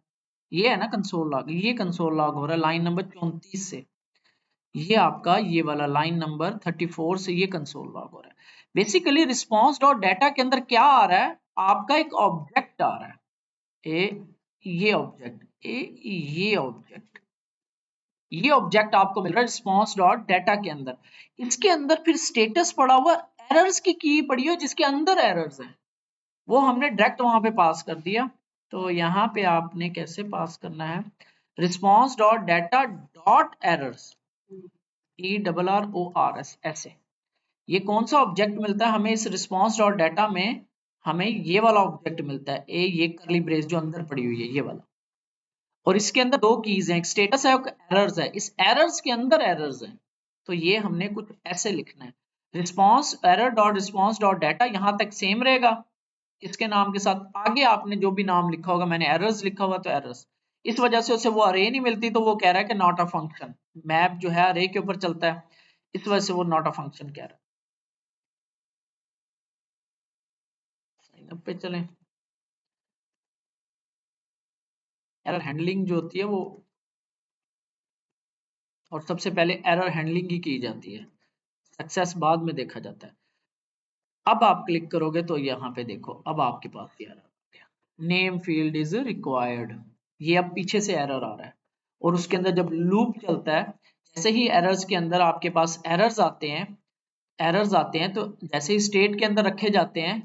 ये है ना कंसोल लॉग, ये कंसोल लॉग हो रहा है लाइन नंबर 34 से, ये आपका ये वाला लाइन नंबर 34 से ये कंसोल लॉग हो रहा है। बेसिकली रिस्पॉन्स डॉट डाटा के अंदर क्या आ रहा है, आपका एक ऑब्जेक्ट आ रहा है, ये ऑब्जेक्ट, ये ऑब्जेक्ट आपको मिल रहा है रिस्पॉन्स डॉट डाटा के अंदर, इसके अंदर फिर स्टेटस पड़ा हुआ एरर्स की पड़ी हो, जिसके अंदर एरर्स है, वो हमने डायरेक्ट वहां पे पास कर दिया। तो यहाँ पे आपने कैसे पास करना है, response dot data dot errors, ERRORS, ऐसे, ये कौन सा ऑब्जेक्ट मिलता है हमें इस रिस्पॉन्स डॉट डाटा में, हमें ये वाला ऑब्जेक्ट मिलता है, ये करली ब्रेस जो अंदर पड़ी हुई है ये वाला, और इसके अंदर दो कीज हैं, एक स्टेटस है, एक एरर्स है, इस एरर्स के अंदर एरर्स हैं, तो ये हमने कुछ ऐसे लिखना है, response error dot response dot data, यहाँ तक सेम रहेगा इसके नाम के साथ, आगे आपने जो भी नाम लिखा होगा, मैंने एरर्स लिखा हुआ तो एरर्स, इस वजह से उसे वो अरे नहीं मिलती, तो वो कह रहा है कि नॉट अ फंक्शन, मैप जो है अरे के ऊपर चलता है, इस वजह से वो नॉट अ फंक्शन कह रहा है। अब पे चलें, एरर हैंडलिंग जो होती है वो, और सबसे पहले एरर हैंडलिंग ही की जाती है, सक्सेस बाद में देखा जाता है। अब आप क्लिक करोगे तो यहाँ पे देखो, अब आपके पास ये एरर आ गया, नेम फील्ड इज रिक्वायर्ड, ये अब पीछे से एरर आ रहा है, और उसके अंदर जब लूप चलता है, जैसे ही एरर्स के अंदर आपके पास एरर्स आते हैं, तो जैसे ही स्टेट के अंदर रखे जाते हैं,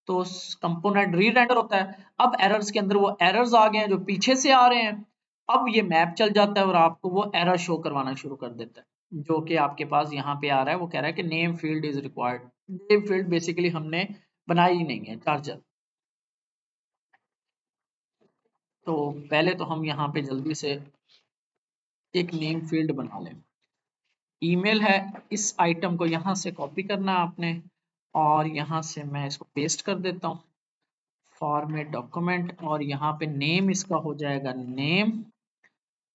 तो कंपोनेंट री रेंडर होता है, अब एरर्स के अंदर वो एरर्स आ गए हैं जो पीछे से आ रहे हैं, अब ये मैप चल जाता है और आपको वो एरर शो करवाना शुरू कर देता है, जो कि आपके पास यहाँ पे आ रहा है, वो कह रहा है कि name field is required, name field basically हमने बनाई ही नहीं है चार्जर, तो पहले तो हम यहाँ पे जल्दी से एक नेम फील्ड बना लें, ईमेल है, इस आइटम को यहाँ से कॉपी करना है आपने, और यहाँ से मैं इसको पेस्ट कर देता हूँ, फॉर्मेट डॉक्यूमेंट, और यहाँ पे नेम इसका हो जाएगा name,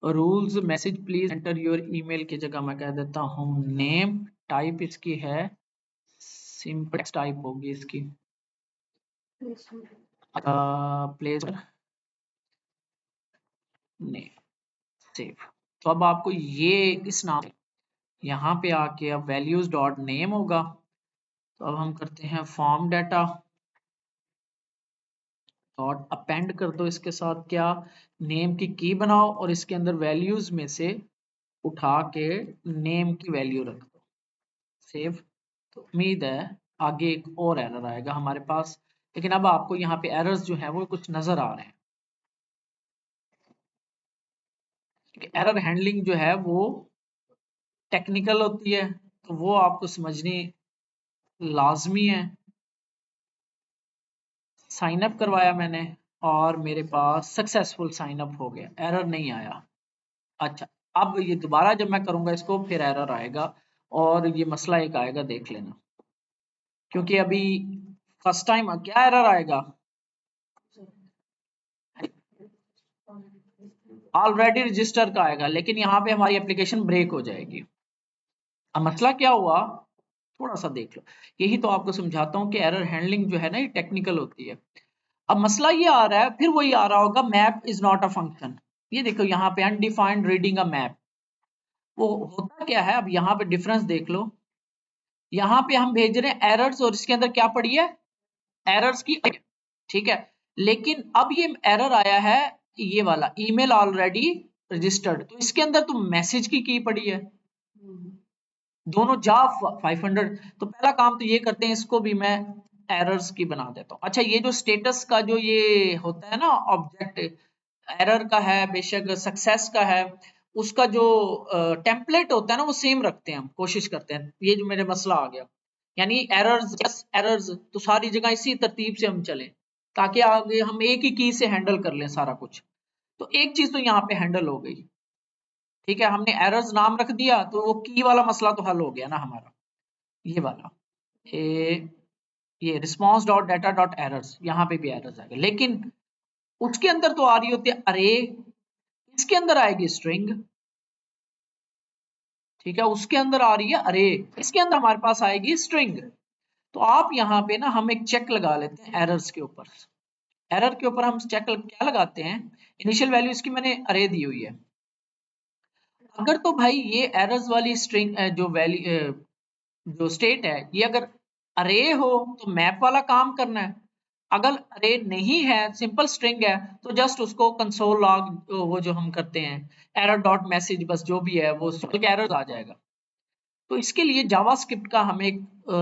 rules message please enter your email की जगह मैं कह देता हूँ नेम, टाइप इसकी है सिंपल टाइप होगी इसकी, प्लेस नेम, सेव, तो अब आपको ये इस नाम यहाँ पे आके अब वैल्यूज डॉट नेम होगा, तो अब हम करते हैं फॉर्म डाटा डॉट अपेंड कर दो इसके साथ क्या, नेम की की बनाओ और इसके अंदर वैल्यूज में से उठा के नेम की वैल्यू रख दो, सेव। तो उम्मीद है आगे एक और एरर आएगा हमारे पास, लेकिन अब आपको यहाँ पे एरर्स जो है वो कुछ नजर आ रहे हैं। एरर हैंडलिंग जो है वो टेक्निकल होती है, तो वो आपको समझनी लाजमी है। साइन अप करवाया मैंने और मेरे पास सक्सेसफुल साइन अप हो गया, एरर नहीं आया। अच्छा, अब ये दोबारा जब मैं करूंगा इसको फिर एरर आएगा और ये मसला एक आएगा, देख लेना। क्योंकि अभी फर्स्ट टाइम क्या एरर आएगा, ऑलरेडी रजिस्टर का आएगा, लेकिन यहाँ पे हमारी एप्लीकेशन ब्रेक हो जाएगी। अब मसला क्या हुआ, थोड़ा सा देख लो। यही तो आपको समझाता हूँ कि एरर हैंडलिंग जो है ना ये टेक्निकल होती है। अब मसला ये आ रहा है, फिर वही आ रहा होगा, map is not a function. ये देखो यहाँ पे अनडिफाइंड रीडिंग अ मैप, वो होता क्या है, अब यहाँ पे डिफरेंस देख लो। यहाँ पे हम भेज रहे हैं एरर्स और इसके अंदर क्या पड़ी है, एरर्स की, ठीक है। लेकिन अब ये एरर आया है ये वाला, ईमेल ऑलरेडी रजिस्टर्ड, तो इसके अंदर तो मैसेज की पड़ी है, दोनों जा 500। तो पहला काम तो ये करते हैं, इसको भी मैं एरर्स की बना देता हूँ। अच्छा, ये जो स्टेटस का जो ये होता है ना ऑब्जेक्ट, एरर का है बेशक सक्सेस का है, उसका जो टेम्पलेट होता है ना वो सेम रखते हैं, हम कोशिश करते हैं। ये जो मेरे मसला आ गया, यानी एरर्स एरर्स तो सारी जगह इसी तरतीब से हम चलें, ताकि आगे हम एक ही की से हैंडल कर लें सारा कुछ। तो एक चीज तो यहाँ पे हैंडल हो गई, ठीक है, हमने एरर्स नाम रख दिया तो वो की वाला मसला तो हल हो गया ना हमारा, ये वाला। ए, ये response dot data dot errors, यहाँ पे भी एरर्स आ गए, लेकिन उसके अंदर तो आ रही होती है अरे, इसके अंदर आएगी स्ट्रिंग, ठीक है, उसके अंदर आ रही है अरे, इसके अंदर हमारे पास आएगी स्ट्रिंग। तो आप यहाँ पे ना हम एक चेक लगा लेते हैं एरर्स के ऊपर। एरर के ऊपर हम चेक क्या लगाते हैं, इनिशियल वैल्यू इसकी मैंने अरे दी हुई है। अगर तो भाई ये एरर्स वाली स्ट्रिंग जो वैल्यू जो स्टेट है ये अगर अरे हो तो मैप वाला काम करना है, अगर अरे नहीं है सिंपल स्ट्रिंग है तो जस्ट उसको कंसोल लॉग वो जो हम करते हैं एरर डॉट मैसेज, बस जो भी है वो एरर आ जाएगा। तो इसके लिए जावास्क्रिप्ट का हमें एक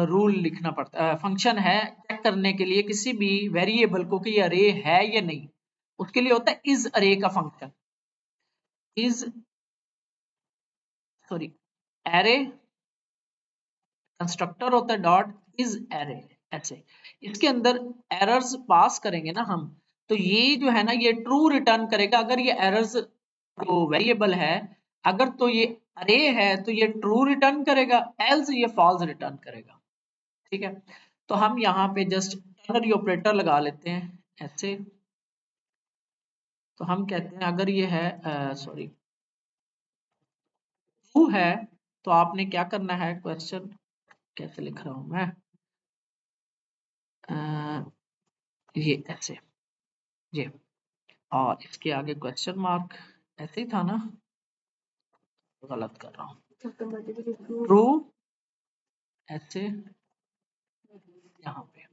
रूल लिखना पड़ता है, फंक्शन है चेक करने के लिए किसी भी वेरिएबल को कि ये अरे है या नहीं। उसके लिए होता है इज अरे का फंक्शन, इज सॉरी अरे कंस्ट्रक्टर होता है डॉट इज एरे, ऐसे इसके अंदर एरर्स पास करेंगे ना हम, तो ये जो है ना ये ट्रू रिटर्न करेगा अगर ये एरर्स जो वेरिएबल है, अगर तो ये अरे है तो ये ट्रू रिटर्न करेगा, एल्स ये फॉल्स रिटर्न करेगा, ठीक है। तो हम यहाँ पे जस्ट टर्नरी ऑपरेटर लगा लेते हैं ऐसे। तो हम कहते हैं अगर ये है सॉरी ट्रू है तो आपने क्या करना है, क्वेश्चन कैसे लिख रहा हूं मैं, ये ऐसे, ये और इसके आगे क्वेश्चन मार्क, ऐसे ही था ना, गलत कर रहा हूँ, ट्रू ऐसे यहाँ पे,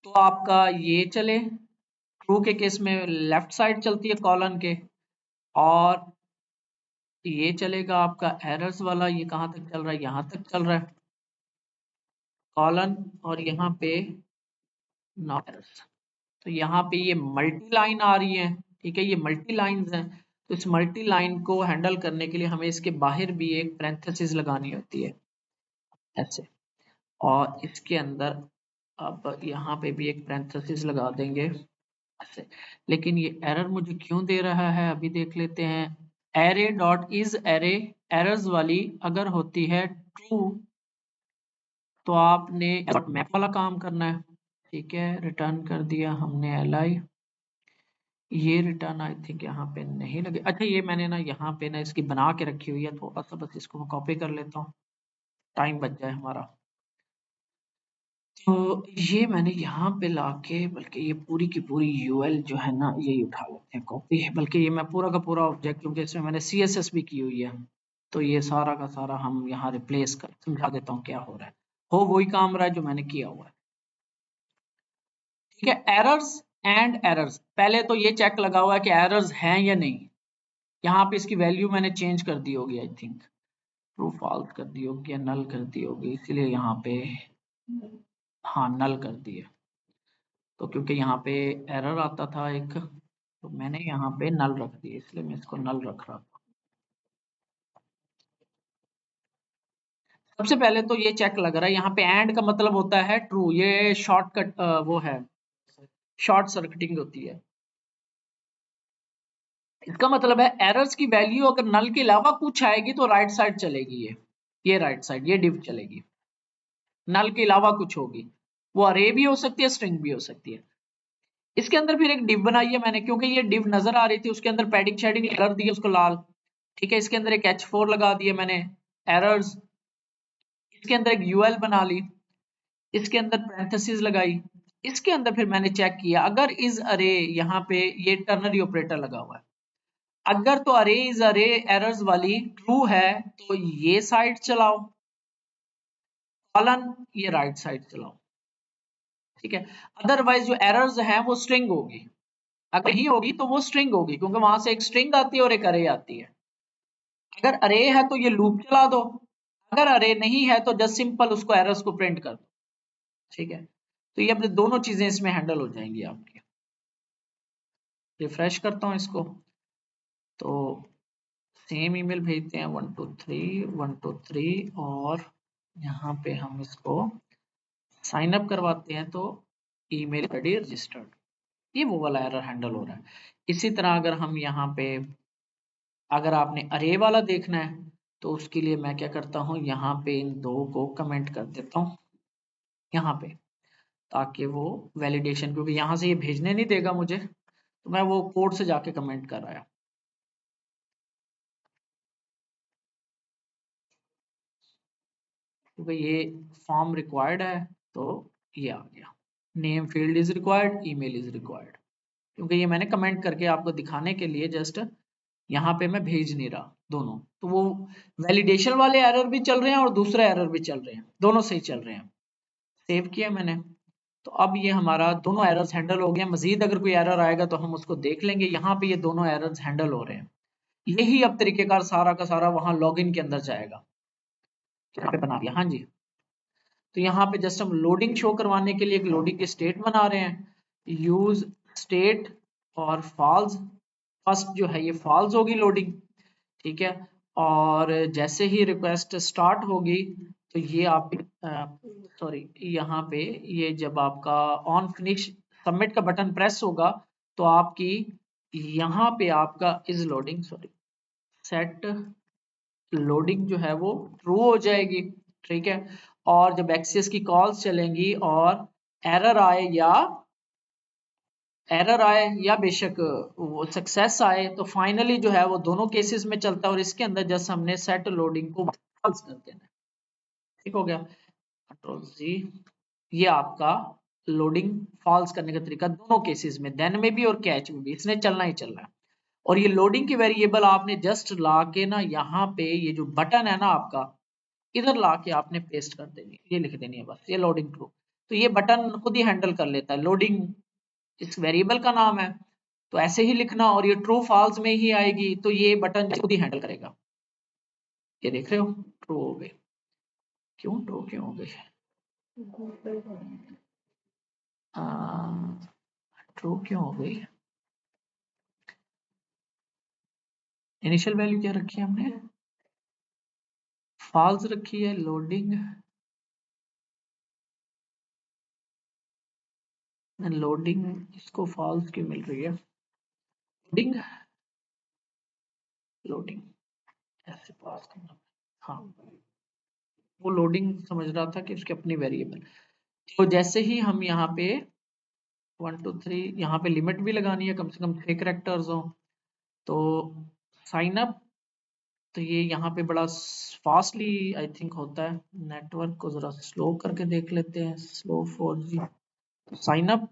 तो आपका ये चले, ट्रू के केस में लेफ्ट साइड चलती है कॉलन के, और ये चलेगा आपका एरर्स वाला, ये कहाँ तक चल रहा है, यहाँ तक चल रहा है कॉलन, और यहाँ पे नॉट एरर्स। तो यहाँ पे ये मल्टी लाइन आ रही है, ठीक है, ये मल्टी लाइंस हैं, तो इस मल्टी लाइन को हैंडल करने के लिए हमें इसके बाहर भी एक पैरेंथेसिस लगानी होती है ऐसे, और इसके अंदर अब यहाँ पे भी एक पैरेंथेसिस लगा देंगे ऐसे। लेकिन ये एरर मुझे क्यों दे रहा है अभी देख लेते हैं। Array dot is array, errors वाली अगर होती है ट्रू तो आपने मैप वाला काम करना है, ठीक है, रिटर्न कर दिया हमने li, ये रिटर्न आई थिंक यहाँ पे नहीं लगे। अच्छा, ये मैंने ना यहाँ पे ना इसकी बना के रखी हुई है, थोड़ा सा बस इसको मैं कॉपी कर लेता हूँ, टाइम बच जाए हमारा। तो ये मैंने यहाँ पे लाके, बल्कि ये पूरी की पूरी यूएल जो है ना यही उठा लेते हैं कॉपी है, बल्कि ये मैं पूरा का पूरा ऑब्जेक्ट, क्योंकि इसमें मैंने सीएसएस भी की हुई है, तो ये सारा का सारा हम यहाँ रिप्लेस कर समझा देता हूँ क्या हो रहा है। हो वही काम रहा है जो मैंने किया हुआ है। ठीक है, एरर्स एंड एरर्स, पहले तो ये चेक लगा हुआ है कि एरर्स हैं या नहीं। यहाँ पे इसकी वैल्यू मैंने चेंज कर दी होगी, आई थिंक ट्रू फॉल्स कर दी होगी या नल कर दी होगी, इसीलिए यहाँ पे हाँ नल कर दी है। तो क्योंकि यहाँ पे एरर आता था एक, तो मैंने यहाँ पे नल रख दिया, इसलिए मैं इसको नल रख रहा था। सबसे पहले तो ये चेक लग रहा है, यहाँ पे एंड का मतलब होता है ट्रू, ये शॉर्टकट वो है, शॉर्ट सर्किटिंग होती है। इसका मतलब है एरर्स की वैल्यू अगर नल के अलावा कुछ आएगी तो राइट साइड चलेगी, ये राइट साइड, ये डिव चलेगी। नल के अलावा कुछ होगी, वो अरे भी हो सकती है, स्ट्रिंग भी हो सकती है। इसके अंदर फिर एक डिव बनाई है मैंने, क्योंकि ये डिव नजर आ रही थी, उसके अंदर पैडिंग शेडिंग कर दी उसको लाल। ठीक है, इसके अंदर एक h4 लगा दिया मैंने, एरर्स, इसके अंदर एक यूएल बना ली, इसके अंदर पैरेंथेसिस लगाई, इसके अंदर फिर मैंने चेक किया अगर इज अरे, यहाँ पे ये टर्नरी ऑपरेटर लगा हुआ है, अगर तो अरे इज अरे एरर्स वाली ट्रू है तो ये साइड चलाओ, कॉलन ये राइट साइड चलाओ। ठीक है, अदरवाइज जो एरर्स हैं वो स्ट्रिंग होगी, अगर नहीं होगी तो वो स्ट्रिंग होगी, क्योंकि वहां से एक स्ट्रिंग आती है और एक अरे आती है। अगर अरे है तो ये लूप चला दो, अगर अरे नहीं है तो जस्ट सिंपल उसको एरर्स को प्रिंट कर दो। ठीक है, तो ये अपने दोनों चीजें इसमें हैंडल हो जाएंगी आपकी। रिफ्रेश करता हूँ इसको, तो सेम ईमेल भेजते हैं 123 और यहाँ पे हम इसको साइन अप करवाते हैं, तो ईमेल आईडी रजिस्टर्ड, ये वो वाला एरर हैंडल हो रहा है। इसी तरह अगर हम यहाँ पे, अगर आपने अरे वाला देखना है तो उसके लिए मैं क्या करता हूँ, यहाँ पे इन दो को कमेंट कर देता हूँ यहाँ पे, ताकि वो वैलिडेशन, क्योंकि यहाँ से ये भेजने नहीं देगा मुझे, तो मैं वो कोड से जाके कमेंट कर रहा है। क्योंकि ये फॉर्म रिक्वायर्ड है, तो ये आ गया, name field is required, email is required, क्योंकि ये मैंने कमेंट करके आपको दिखाने के लिए जस्ट, यहाँ पे मैं भेज नहीं रहा दोनों, तो वो वैलिडेशन वाले एरर भी चल रहे हैं और दूसरे एरर भी चल रहे हैं, दोनों सही चल रहे हैं। सेव किया मैंने, तो अब ये हमारा दोनों एरर्स हैंडल हो गए। मजीद अगर कोई एरर आएगा तो हम उसको देख लेंगे। यहाँ पे ये दोनों एरर्स हैंडल हो रहे हैं, यही अब तरीकेकार सारा का सारा वहां लॉगिन के अंदर जाएगा। यहाँ पे बना दिया, हाँ जी। तो यहाँ पे जस्ट हम लोडिंग शो करवाने के लिए एक लोडिंग की स्टेट बना रहे हैं, यूज स्टेट और फॉल्स, फर्स्ट जो है ये फॉल्स होगी लोडिंग। ठीक है, और जैसे ही रिक्वेस्ट स्टार्ट होगी तो ये आप सॉरी, यहाँ पे ये जब आपका ऑन फिनिश सबमिट का बटन प्रेस होगा तो आपकी यहाँ पे आपका is loading, sorry set loading जो है वो ट्रू हो जाएगी। ठीक है, और जब एक्सेस की कॉल्स चलेंगी और एरर आए या बेशक वो सक्सेस आए, तो फाइनली जो है वो दोनों केसेस में चलता है, और इसके अंदर जस्ट हमने सेट लोडिंग को फॉल्स कर देना है। ठीक हो गया, कंट्रोल जी, ये आपका लोडिंग फॉल्स करने का तरीका दोनों केसेस में, देन में भी और कैच में भी, इसने चलना ही चलना है। और ये लोडिंग की वेरिएबल आपने जस्ट ला के ना, यहाँ पे ये जो बटन है ना आपका, इधर ला के आपने पेस्ट कर देनी, ये लिख देनी है बस, ये लोडिंग ट्रू। तो ये बटन खुद ही हैंडल कर लेता है, लोडिंग इस वेरिएबल का नाम है, तो ऐसे ही लिखना, और ये ट्रू फॉल्स में ही आएगी, तो ये बटन खुद ही हैंडल करेगा। ये देख रहे हो, ट्रू हो गए। क्यों ट्रू क्यों हो गए? ट्रू क्यों हो गई? इनिशियल वैल्यू क्या रखी है हमने? फॉल्स रखी है। लोडिंग, लोडिंग इसको फॉल्स क्यों मिल रही है? लोडिंग, लोडिंग ऐसे पास करना, हाँ वो लोडिंग समझ रहा था कि उसकी अपनी वेरिएबल। तो जैसे ही हम यहाँ पे 1 2 3 यहाँ पे लिमिट भी लगानी है, कम से कम 6 कैरेक्टर्स हो, तो साइन अप, तो ये यहाँ पे बड़ा फास्टली आई थिंक होता है, नेटवर्क को जरा स्लो करके देख लेते हैं, स्लो 4G। साइन अप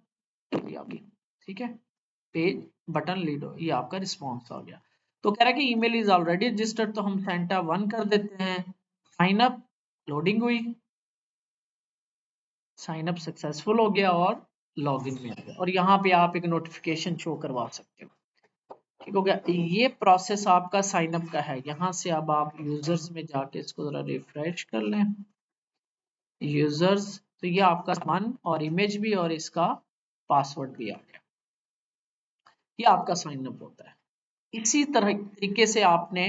आ गई, ठीक है, पेज बटन लीड, ये आपका रिस्पॉन्स आ गया। तो कह रहा है कि ईमेल इज ऑलरेडी रजिस्टर्ड, तो हम सेंटा 1 कर देते हैं, साइन अप, लोडिंग हुई, साइन अप सक्सेसफुल हो गया और लॉगिन में आ गया, और यहाँ पे आप एक नोटिफिकेशन शो करवा सकते हो। ठीक हो गया, ये प्रोसेस आपका साइन अप का है। यहाँ से अब आप यूजर्स में जाके इसको जरा रिफ्रेश कर लें, यूजर्स, तो ये आपका सामान और इमेज भी और इसका पासवर्ड भी आ गया। ये आपका साइन अप होता है। इसी तरह तरीके से आपने